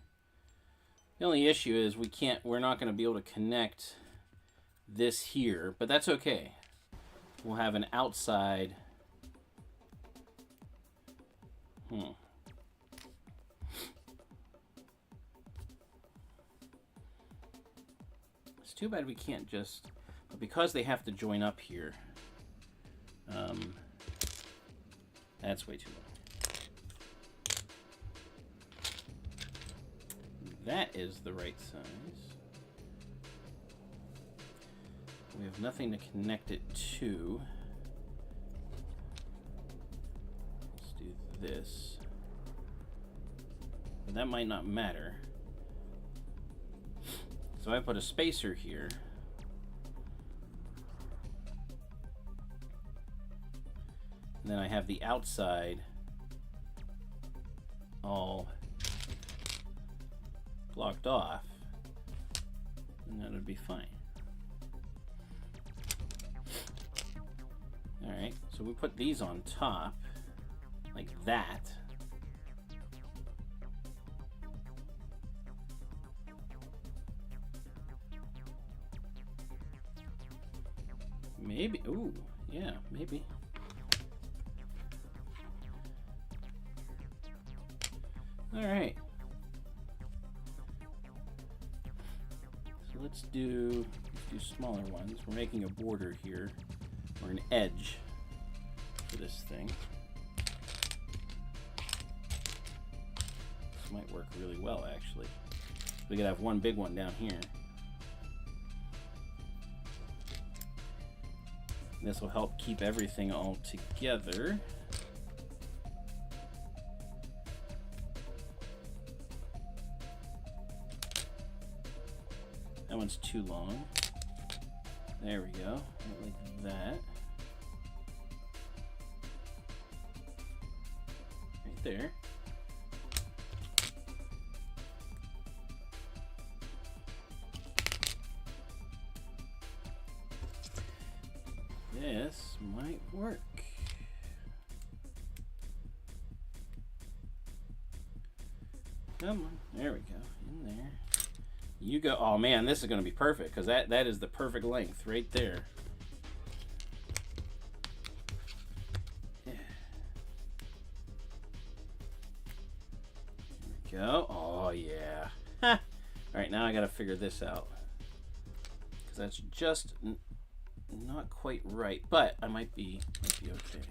The only issue is we're not going to be able to connect this here, but that's okay. We'll have an outside. It's too bad we can't just, but because they have to join up here, that's way too long. That is the right size. We have nothing to connect it to. Let's do this. But that might not matter. So I put a spacer here. And then I have the outside all blocked off, and that would be fine. Alright, so we put these on top, like that. Maybe, ooh, yeah, maybe. Alright. So let's do smaller ones. We're making a border here, or an edge for this thing. This might work really well, actually. We could have one big one down here. This will help keep everything all together. That one's too long. There we go, like that. Right there. This might work. Come on, there we go, in there. You go, oh man, this is gonna be perfect, because that is the perfect length right there. Yeah. There we go, oh yeah. All right, now I gotta figure this out, because that's just not quite right, but I might be okay.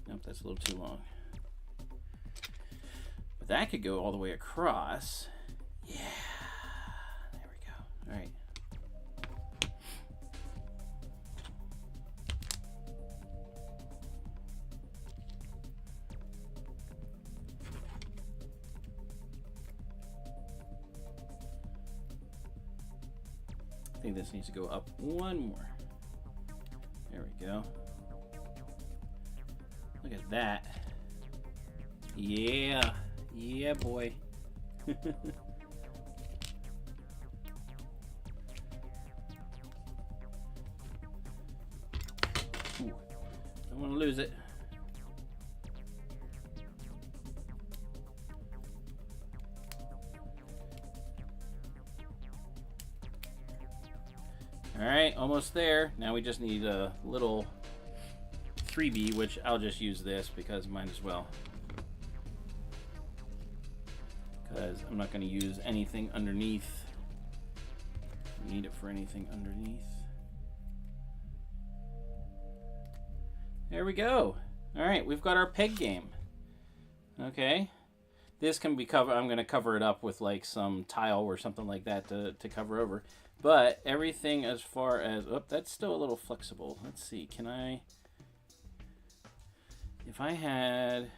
Nope, that's a little too long. But that could go all the way across. Yeah, there we go. All right. I think this needs to go up one more. There we go. Look at that. Yeah. Yeah, boy. Ooh, don't want to lose it. All right, almost there. Now we just need a little 3B, which I'll just use this because might as well. Because I'm not going to use anything underneath. I need it for anything underneath. There we go. All right, we've got our peg game. Okay. This can be covered. I'm going to cover it up with like some tile or something like that to cover over. But everything as far as, oh, that's still a little flexible. Let's see, can I, if I had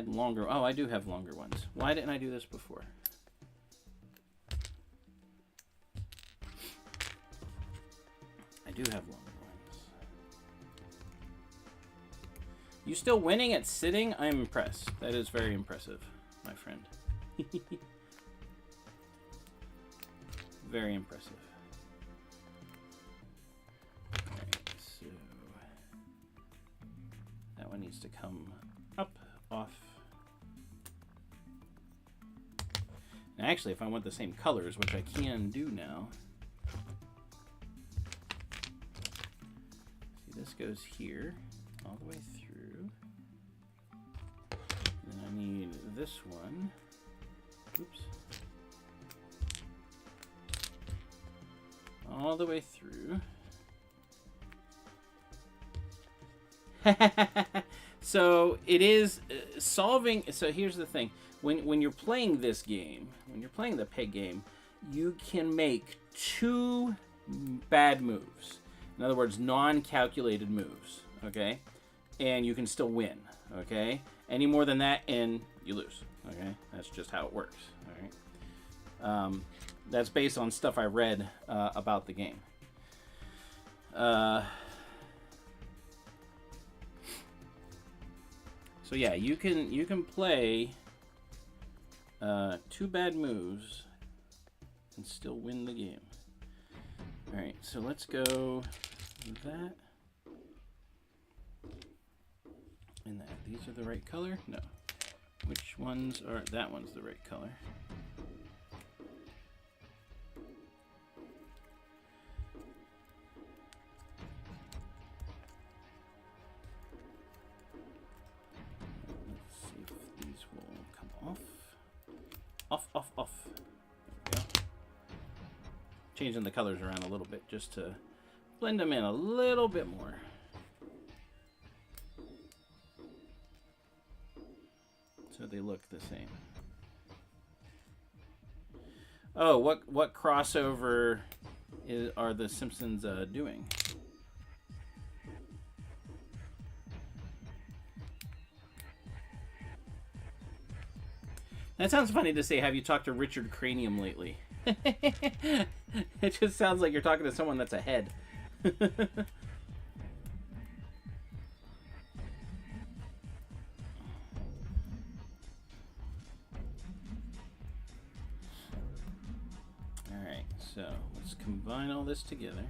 longer, oh, I do have longer ones. Why didn't I do this before? I do have longer ones. You still winning at sitting? I'm impressed. That is very impressive, my friend. Very impressive. Alright, so that one needs to come up, off. And actually, if I want the same colors, which I can do now. See, this goes here, all the way through. And then I need this one. Oops. All the way through. So it is solving. So here's the thing: when you're playing this game, when you're playing the peg game, you can make 2 bad moves. In other words, non-calculated moves. Okay, and you can still win. Okay, any more than that, and you lose. Okay, that's just how it works. All right. That's based on stuff I read about the game. So yeah, you can play 2 bad moves and still win the game. All right, so let's go that and that. These are the right color? No. Which ones are? That one's the right color. Let's see if these will come off. Off, off, off. There we go. Changing the colors around a little bit just to blend them in a little bit more. So they look the same. Oh, what crossover are the Simpsons doing? That sounds funny to say. Have you talked to Richard Cranium lately? It just sounds like you're talking to someone that's ahead. Alright, so let's combine all this together.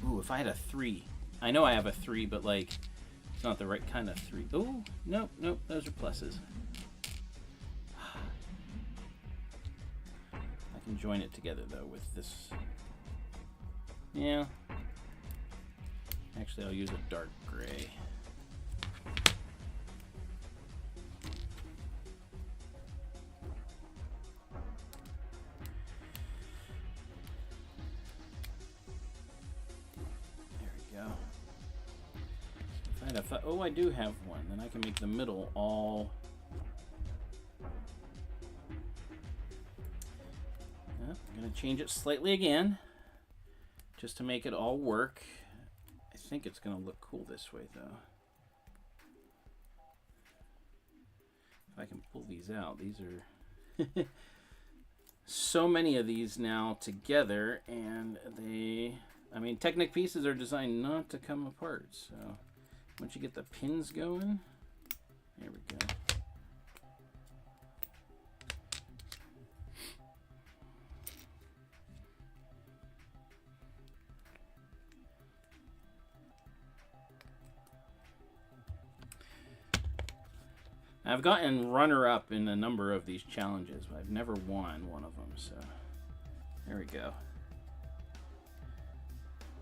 Ooh, if I had a 3. I know I have a 3, but like, it's not the right kind of 3. Oh, nope, nope, those are pluses. I can join it together though with this. Yeah. Actually, I'll use a dark gray. Oh, I do have one. Then I can make the middle all... I'm going to change it slightly again, just to make it all work. I think it's going to look cool this way, though. If I can pull these out. These are... so many of these now together, and they... I mean, Technic pieces are designed not to come apart, so... Once you get the pins going, there we go. I've gotten runner-up in a number of these challenges, but I've never won one of them, so there we go.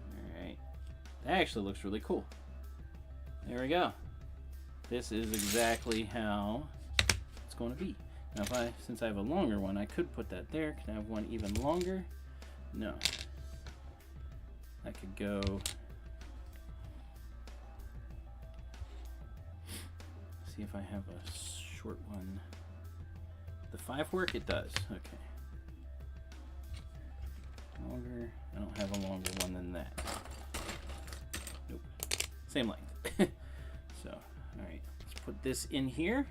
All right, that actually looks really cool. There we go. This is exactly how it's going to be. Now, since I have a longer one, I could put that there. Can I have one even longer? No. I could go. See if I have a short one. The 5 work? It does. Okay. Longer. I don't have a longer one than that. Nope. Same length. So, all right, let's put this in here.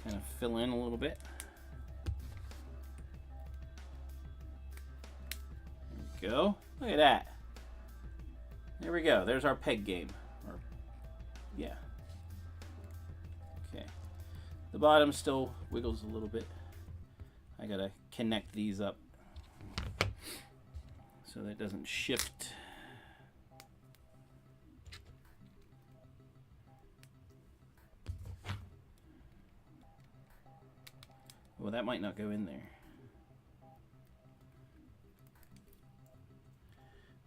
Kind of fill in a little bit. There we go. Look at that. There we go. There's our peg game. Or, yeah. Okay. The bottom still wiggles a little bit. I gotta connect these up so that it doesn't shift. Well, that might not go in there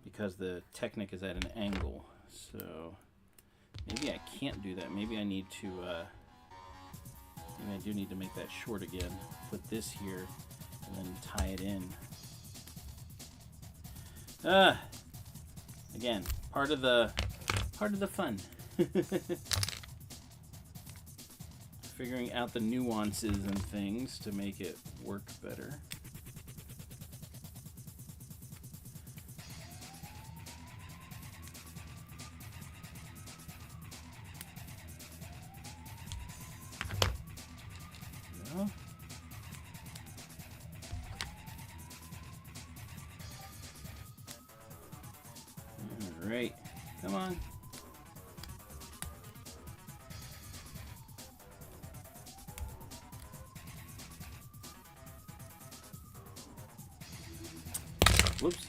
because the Technic is at an angle. So maybe I can't do that. Maybe I need to. Maybe I do need to make that short again. Put this here and then tie it in. Again, part of the fun. Figuring out the nuances and things to make it work better. Great. Come on. Whoops.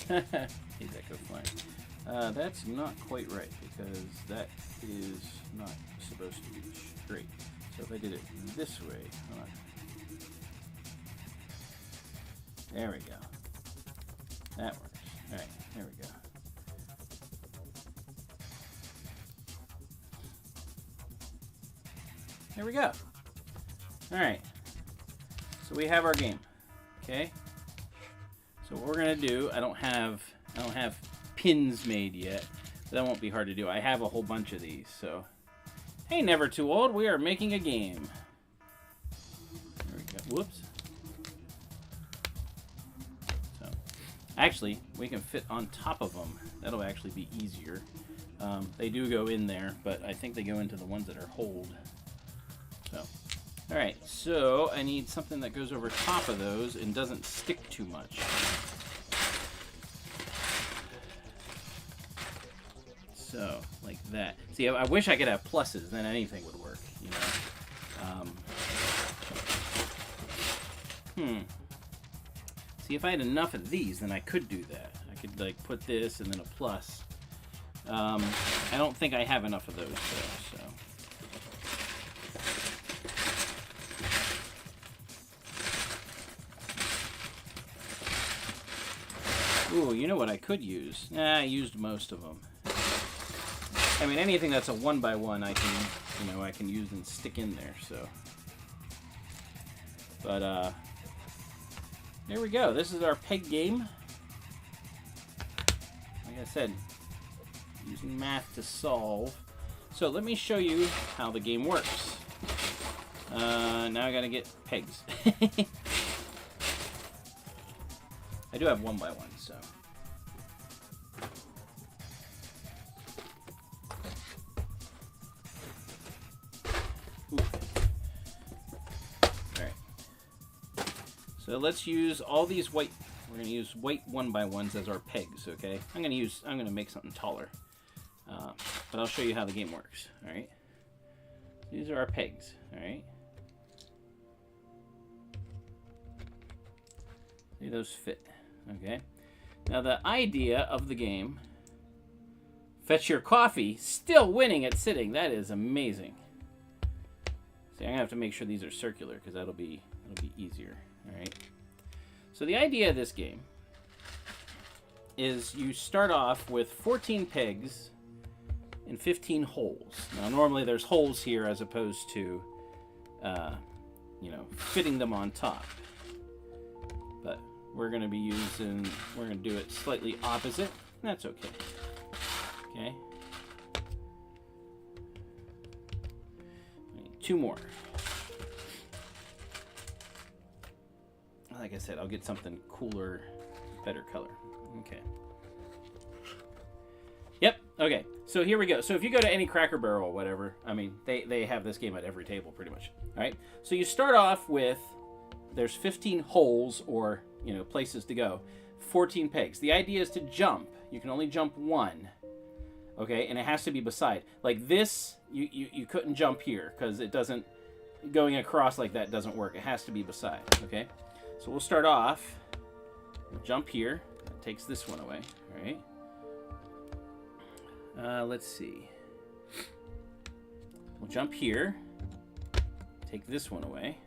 Hey, that go flying. That's not quite right because that is not supposed to be straight. So if I did it this way, hold on. There we go. That works. All right, there we go. There we go. All right. So we have our game. Okay. So what we're gonna do, I don't have pins made yet, but that won't be hard to do. I have a whole bunch of these, so. Hey, never too old, we are making a game. There we go, whoops. So, actually, we can fit on top of them. That'll actually be easier. They do go in there, but I think they go into the ones that are hold. So, all right, so I need something that goes over top of those and doesn't stick too much. So, like that. See, I wish I could have pluses, then anything would work, you know. See, if I had enough of these, then I could do that. I could, like, put this and then a plus. I don't think I have enough of those, though, so. Ooh, you know what I could use? Nah, I used most of them. I mean, anything that's a 1x1, I can, you know, I can use and stick in there, so. But, there we go. This is our peg game. Like I said, using math to solve. So let me show you how the game works. Now I gotta get pegs. I do have 1x1, so. Alright. So let's use all these white, we're going to use white 1x1s as our pegs, okay? I'm going to make something taller. But I'll show you how the game works, alright? These are our pegs, alright? See, those fit, okay? Now the idea of the game, fetch your coffee, still winning at sitting. That is amazing. See, I'm gonna have to make sure these are circular because that'll be easier. All right. So the idea of this game is you start off with 14 pegs and 15 holes. Now normally there's holes here as opposed to, you know, fitting them on top. But we're going to be using, we're going to do it slightly opposite. That's okay. Okay. I need 2 more. Like I said, I'll get something cooler, better color. Okay. Yep. Okay. So here we go. So if you go to any Cracker Barrel or whatever, I mean, they have this game at every table pretty much. All right. So you start off with, there's 15 holes or, you know, places to go, 14 pegs. The idea is to jump. You can only jump 1. Okay. And it has to be beside. Like this, you couldn't jump here because it doesn't, going across like that doesn't work. It has to be beside. Okay. So we'll start off, we'll jump here, that takes this one away, all right? Let's see. We'll jump here, take this one away.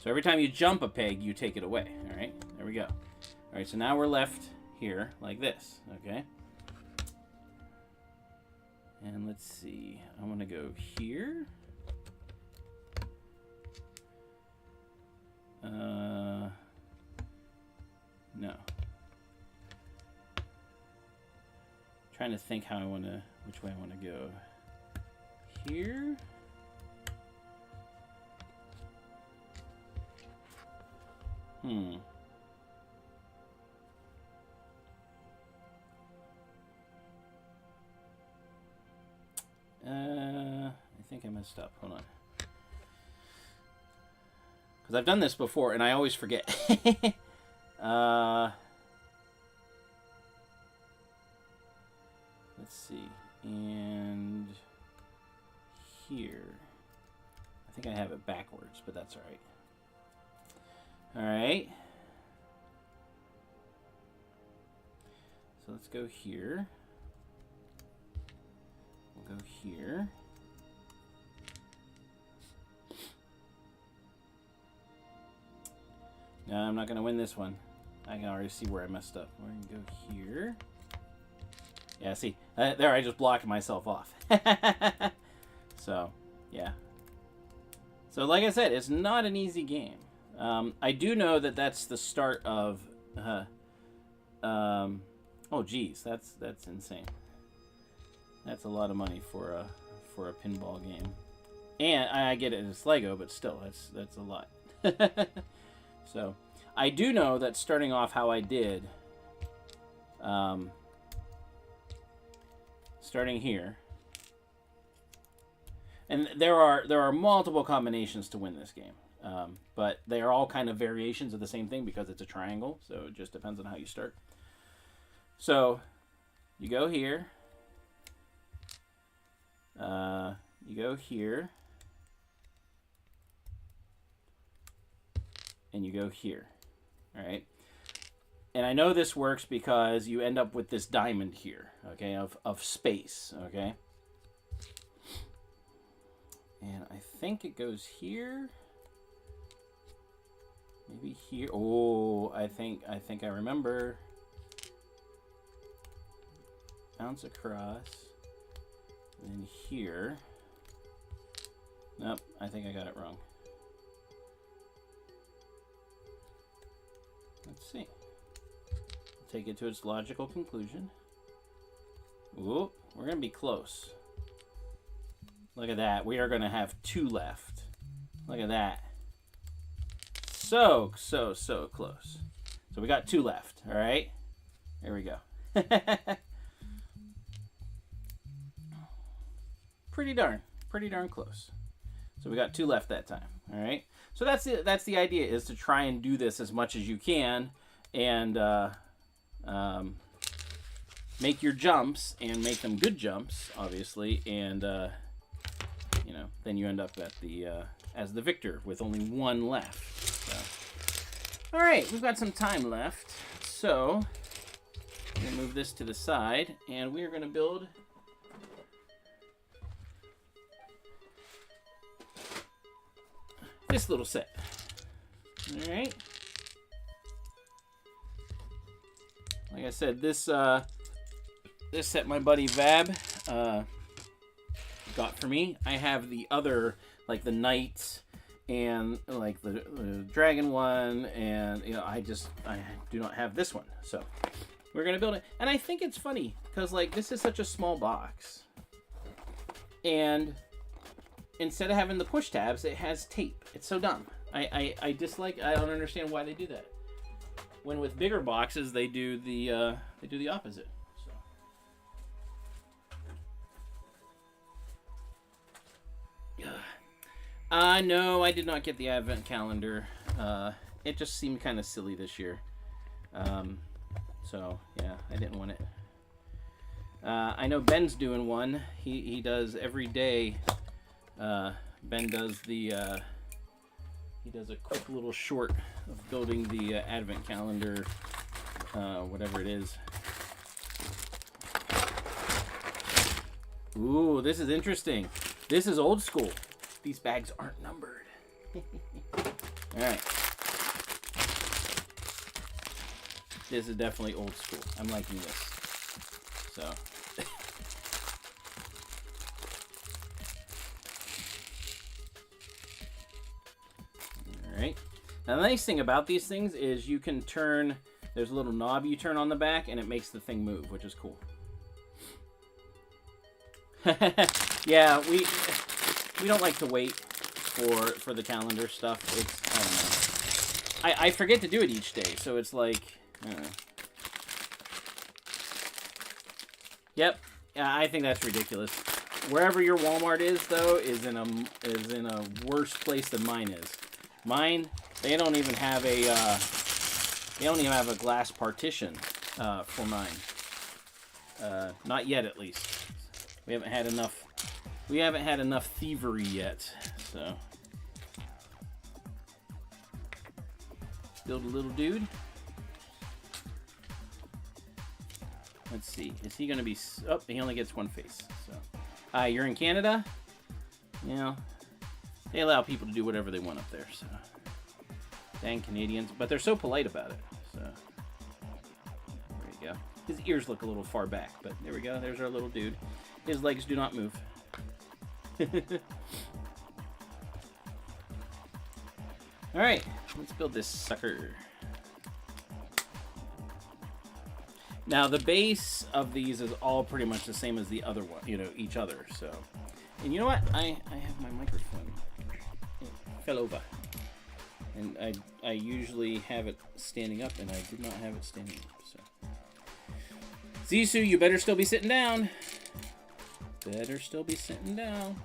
So every time you jump a peg, you take it away, all right? There we go. All right, so now we're left here like this, okay? And let's see, I'm gonna go here. No. Trying to think how I want to, which way I want to go. Here. I think I messed up. Hold on. Because I've done this before, and I always forget. let's see, and here. I think I have it backwards, but that's all right. All right. So let's go here. We'll go here. No, I'm not going to win this one. I can already see where I messed up. We're going to go here. Yeah, see. There, I just blocked myself off. So, yeah. So, like I said, it's not an easy game. I do know that that's the start of... oh, geez. That's insane. That's a lot of money for a pinball game. And I get it, it's Lego, but still, that's a lot. So, I do know that starting off how I did, starting here, and there are multiple combinations to win this game, but they are all kind of variations of the same thing because it's a triangle, so it just depends on how you start. So, you go here, you go here, and you go here. All right. And I know this works because you end up with this diamond here, okay, of space, okay? And I think it goes here. Maybe here. Oh, I think I remember. Bounce across. And then here. Nope, I think I got it wrong. Let's see. Take it to its logical conclusion. Ooh, we're going to be close. Look at that. We are going to have 2 left. Look at that. So close. So we got 2 left, all right? There we go. Pretty darn close. So we got 2 left that time, all right? So that's the idea, is to try and do this as much as you can, and make your jumps and make them good jumps, obviously, and you know, then you end up at the as the victor with only 1 left. So. All right, we've got some time left, so I'm gonna move this to the side, and we are gonna build this little set. All right. Like I said, this set my buddy Vab got for me. I have the other, like the knights and like the dragon one, and you know, I do not have this one. So we're gonna build it, and I think it's funny because like this is such a small box, and instead of having the push tabs, it has tape. It's so dumb. I don't understand why they do that. When with bigger boxes, they do the opposite. So. No, I did not get the advent calendar. It just seemed kind of silly this year. So yeah, I didn't want it. I know Ben's doing one. He does every day. Ben does the he does a quick little short of building the advent calendar, whatever it is. Ooh, this is interesting. This is old school. These bags aren't numbered. All right. This is definitely old school. I'm liking this. So. Alright. Now the nice thing about these things is you can turn, there's a little knob you turn on the back and it makes the thing move, which is cool. Yeah, we don't like to wait for the calendar stuff. It's, I don't know. I forget to do it each day, so it's like, I don't know. Yep. Yeah, I think that's ridiculous. Wherever your Walmart is, though, is in a worse place than mine is. Mine, they don't even have a glass partition for mine. Not yet, at least. We haven't had enough. We haven't had enough thievery yet. So build a little dude. Let's see. Is he going to be... Oh, he only gets one face. So, you're in Canada? You know, they allow people to do whatever they want up there. So, dang Canadians. But they're so polite about it. So, there you go. His ears look a little far back. But there we go. There's our little dude. His legs do not move. Alright. Let's build this sucker. Now, the base of these is all pretty much the same as the other one, you know, each other, so. And you know what? I have my microphone. It fell over. And I usually have it standing up, and I did not have it standing up, so. Zissou, you better still be sitting down. Better still be sitting down.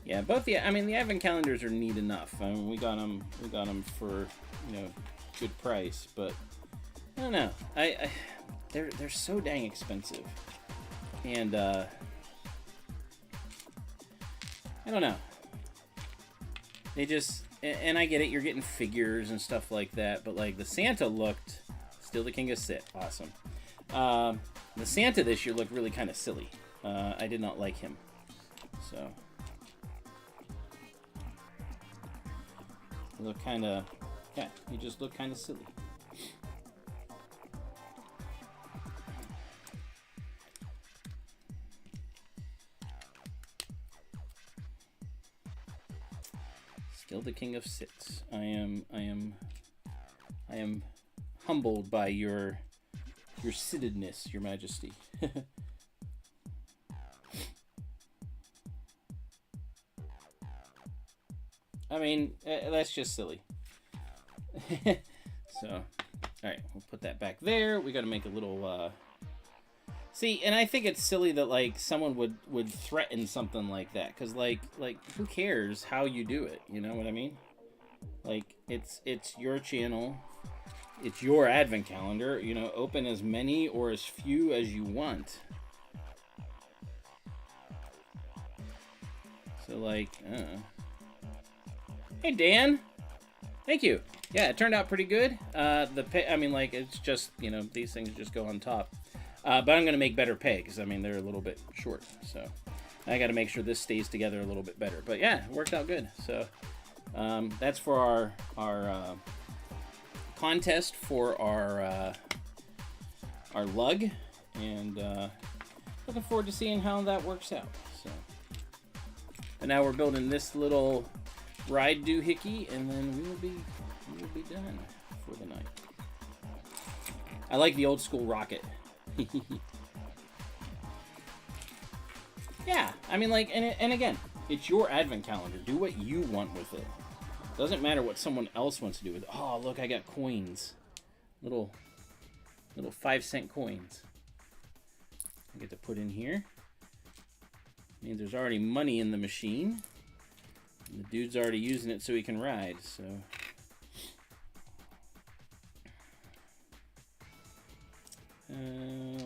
Yeah, both the advent calendars are neat enough. I mean, we got them for, you know, good price, but I don't know. They're so dang expensive, and I don't know. They just, and I get it. You're getting figures and stuff like that, but like the Santa looked still the King of Sit, awesome. The Santa this year looked really kind of silly. I did not like him, so. Look kind of, yeah, he just looked kind of silly. Still the King of Sits. I am humbled by your sittedness, Your Majesty. I mean, that's just silly. So, alright, we'll put that back there. We gotta make a little, See, and I think it's silly that, like, someone would threaten something like that. Because, like, who cares how you do it? You know what I mean? Like, it's your channel. It's your advent calendar. You know, open as many or as few as you want. So, like, I don't know. Hey, Dan. Thank you. Yeah, it turned out pretty good. I mean, like, it's just, you know, these things just go on top. But I'm going to make better pegs. I mean, they're a little bit short, so I got to make sure this stays together a little bit better. But yeah, it worked out good. So that's for our contest for our lug, and looking forward to seeing how that works out. So, and now we're building this little ride doohickey, and then we will be done for the night. I like the old school rocket. Yeah, I mean, like, and again, it's your advent calendar. Do what you want with it. Doesn't matter what someone else wants to do with it. Oh, look, I got coins. Little 5-cent coins. I get to put in here. Means there's already money in the machine. And the dude's already using it so he can ride, so.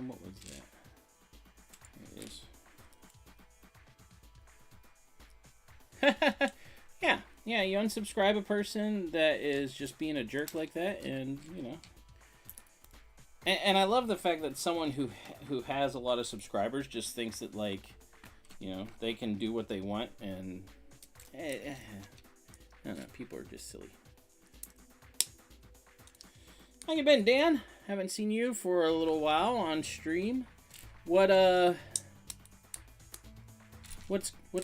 What was that? There it is. Yeah, you unsubscribe a person that is just being a jerk like that, and, you know. And I love the fact that someone who has a lot of subscribers just thinks that, like, you know, they can do what they want, and I don't know, people are just silly. How you been, Dan? Haven't seen you for a little while on stream. What's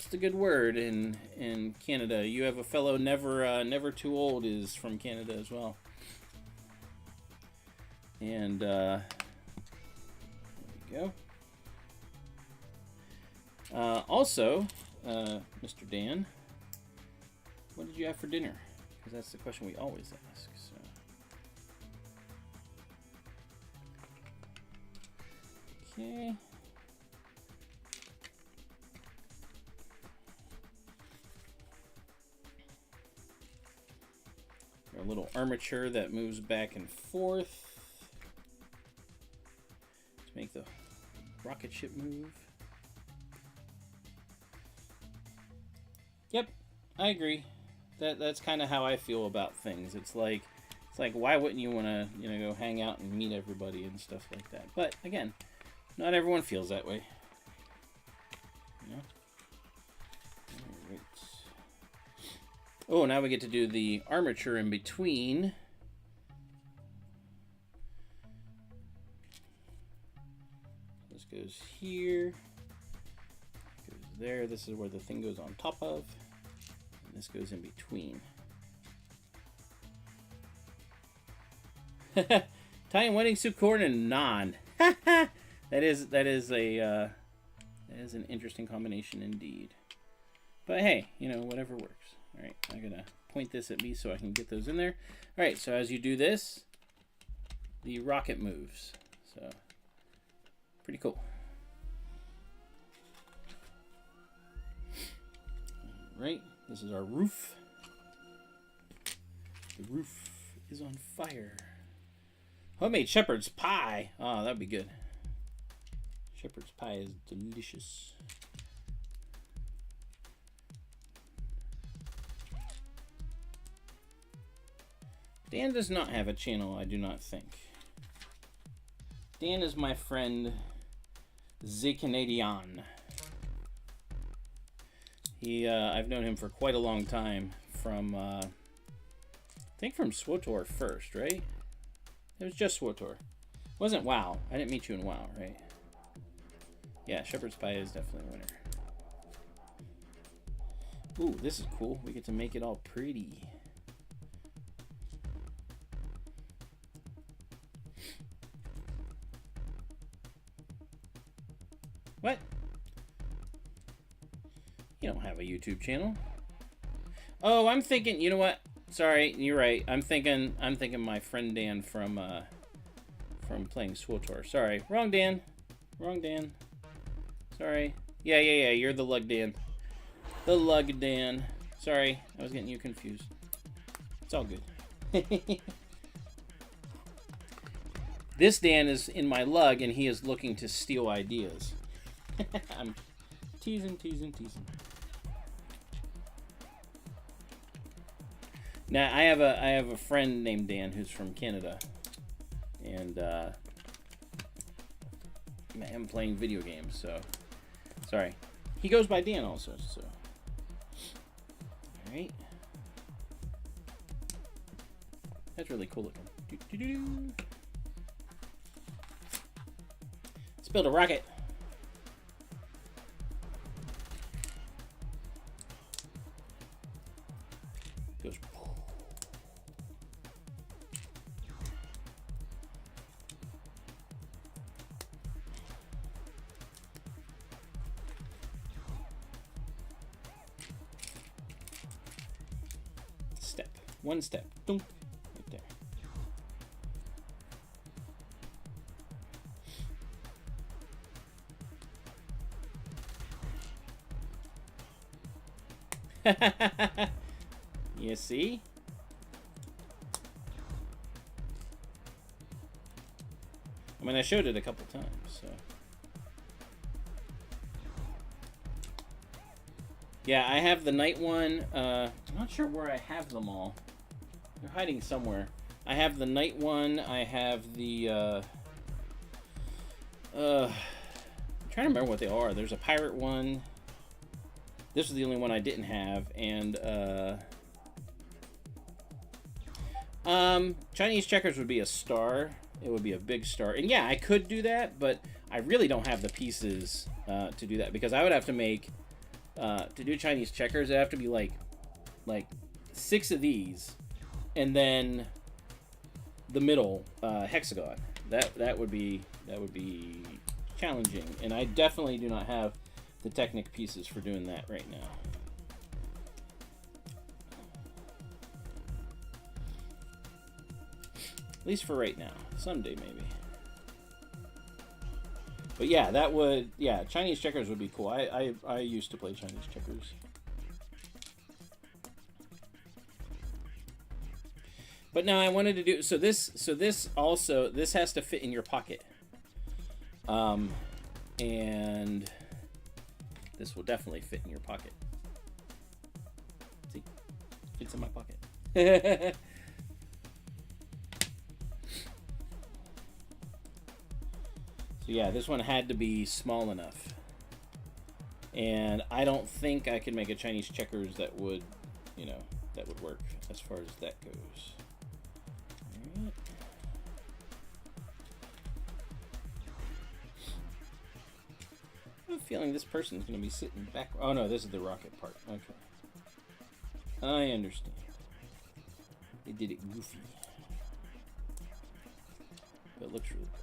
the good word in Canada? You have a fellow never too old is from Canada as well. And there we go. Also, Mr. Dan, what did you have for dinner? Because that's the question we always ask. So. Okay. A little armature that moves back and forth to make the rocket ship move. Yep, I agree. That's kind of how I feel about things. It's like why wouldn't you want to, you know, go hang out and meet everybody and stuff like that? But again, not everyone feels that way. You know? All right. Oh, now we get to do the armature in between. This goes here. Goes there. This is where the thing goes on top of. And this goes in between. Italian wedding soup corn and naan. that is an interesting combination indeed. But hey, you know, whatever works. All right, I'm gonna point this at me so I can get those in there. All right, so as you do this, the rocket moves. So pretty cool. All right, this is our roof. The roof is on fire. Homemade shepherd's pie. Oh, that'd be good. Shepherd's pie is delicious. Dan does not have a channel, I do not think. Dan is my friend, the Canadian. I've known him for quite a long time from, I think from SWTOR first, right? It was just SWTOR. It wasn't WoW. I didn't meet you in WoW, right? Yeah, shepherd's pie is definitely a winner. Ooh, this is cool. We get to make it all pretty. What? You don't have a YouTube channel. Oh, I'm thinking, you know what? Sorry, you're right. I'm thinking my friend Dan from playing SWTOR. Sorry. Wrong Dan. Wrong Dan. Sorry. Yeah, you're the Lug Dan. The Lug Dan. Sorry, I was getting you confused. It's all good. This Dan is in my Lug and he is looking to steal ideas. I'm teasing. Now I have a friend named Dan who's from Canada, and I'm playing video games. So sorry, he goes by Dan also. So all right, that's really cool looking. Let's build a rocket. Goes. Step. One step. Dunk. Right there. You see? I mean, I showed it a couple times, so. Yeah, I have the night one. I'm not sure where I have them all. They're hiding somewhere. I have the night one. I have the, I'm trying to remember what they are. There's a pirate one. This was the only one I didn't have, and, Chinese checkers would be a star. It would be a big star. And yeah, I could do that, but I really don't have the pieces to do that, because I would have to make, to do Chinese checkers, it'd have to be like 6 of these, and then the middle hexagon. That would be challenging, and I definitely do not have the Technic pieces for doing that right now. At least for right now. Someday, maybe. But yeah, that would, yeah, Chinese checkers would be cool. I used to play Chinese checkers. But now I wanted to do, so this also, this has to fit in your pocket. And this will definitely fit in your pocket. See? Fits in my pocket. So yeah, this one had to be small enough. And I don't think I could make a Chinese checkers that would, you know, that would work as far as that goes. All right. I have a feeling this person's going to be sitting back. Oh no, this is the rocket part. Okay. I understand. They did it goofy. But it looks really cool.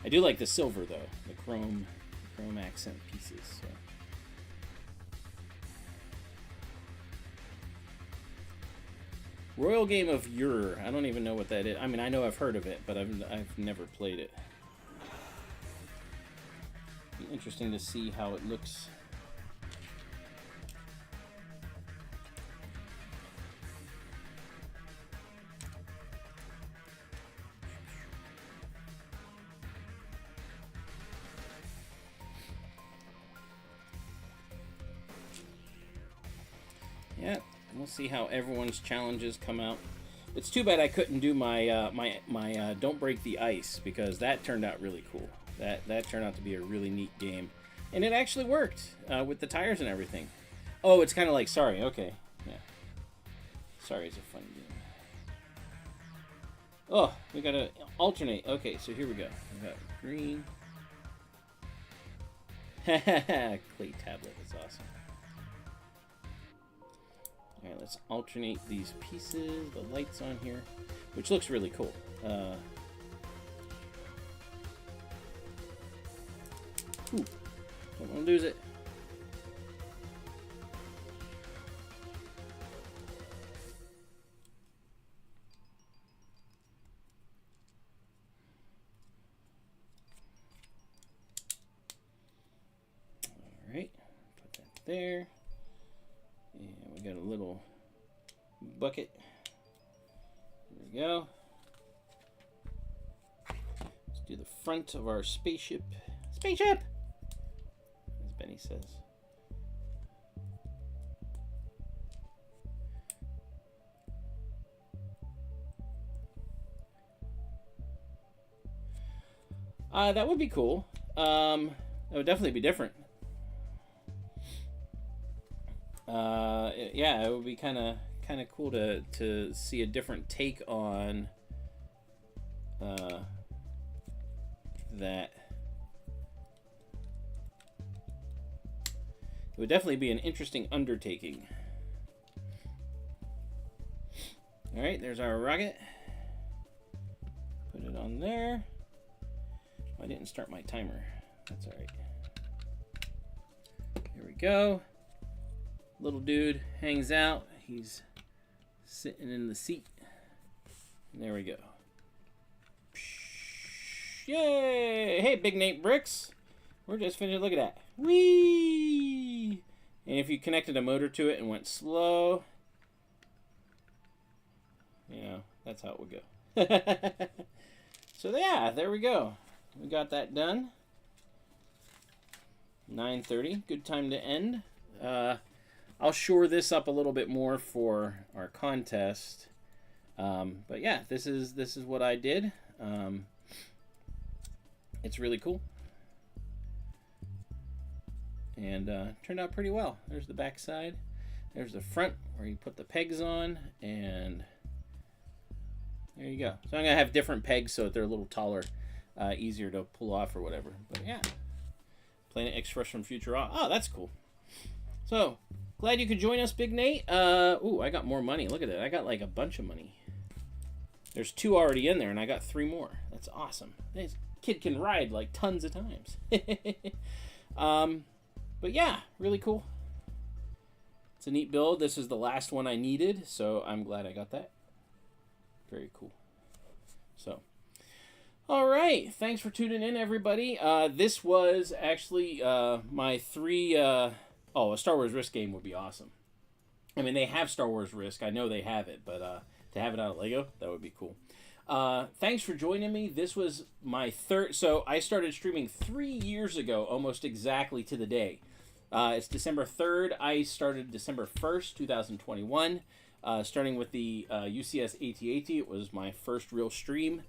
I do like the silver though, the chrome accent pieces. So. Royal Game of Ur. I don't even know what that is. I mean, I know I've heard of it, but I've never played it. Be interesting to see how it looks. Yeah, we'll see how everyone's challenges come out. It's too bad I couldn't do my my Don't Break the Ice, because that turned out really cool. That turned out to be a really neat game, and it actually worked with the tires and everything. Oh, it's kind of like Sorry. Okay, yeah. Sorry is a fun game. Oh, we gotta alternate. Okay, so here we go. We got green. Clay tablet is awesome. Alright, let's alternate these pieces, the lights on here, which looks really cool. Don't want to lose it. Alright, put that there. And we got a little bucket. There we go. Let's do the front of our spaceship. Spaceship! As Benny says. That would be cool. That would definitely be different. Yeah, it would be kind of cool to see a different take on that. It would definitely be an interesting undertaking. All right, there's our rocket. Put it on there. I didn't start my timer. That's all right. Here we go. Little dude hangs out. He's sitting in the seat. And there we go. Yay! Hey, Big Nate Bricks. We're just finished. Look at that. Whee! And if you connected a motor to it and went slow, you know, that's how it would go. So yeah, there we go. We got that done. 9:30. Good time to end. I'll shore this up a little bit more for our contest. But yeah, this is what I did. It's really cool. And turned out pretty well. There's the back side. There's the front where you put the pegs on, and there you go. So I'm gonna have different pegs so that they're a little taller, easier to pull off or whatever. But yeah, Planet Express from Futurama. Oh, that's cool. So glad you could join us, Big Nate. Ooh, I got more money. Look at that. I got like a bunch of money. There's 2 already in there, and I got 3 more. That's awesome. This kid can ride like tons of times. But yeah, really cool. It's a neat build. This is the last one I needed, so I'm glad I got that. Very cool. So, all right. Thanks for tuning in, everybody. This was actually my 3... oh, a Star Wars Risk game would be awesome. I mean, they have Star Wars Risk. I know they have it, but to have it out of Lego, that would be cool. Thanks for joining me. This was my 3rd... So, I started streaming 3 years ago, almost exactly to the day. It's December 3rd. I started December 1st, 2021. Starting with the UCS AT-AT. It was my first real stream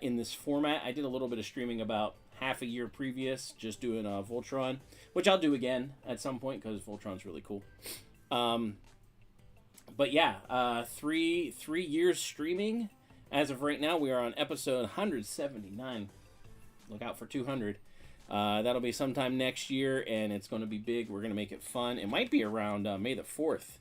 in this format. I did a little bit of streaming about half a year previous, just doing Voltron, which I'll do again at some point because Voltron's really cool. But yeah, 3 years streaming. As of right now, we are on episode 179. Look out for 200. That'll be sometime next year, and it's going to be big. We're going to make it fun. It might be around May the 4th,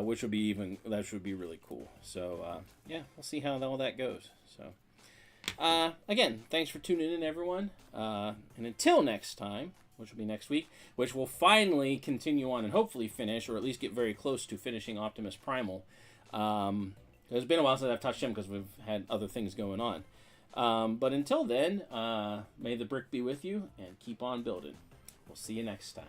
which would be that should be really cool. So, yeah, we'll see how all that goes. So, again, thanks for tuning in, everyone. And until next time, which will be next week, which will finally continue on and hopefully finish, or at least get very close to finishing Optimus Primal. It's been a while since I've touched him because we've had other things going on. But until then, may the brick be with you and keep on building. We'll see you next time.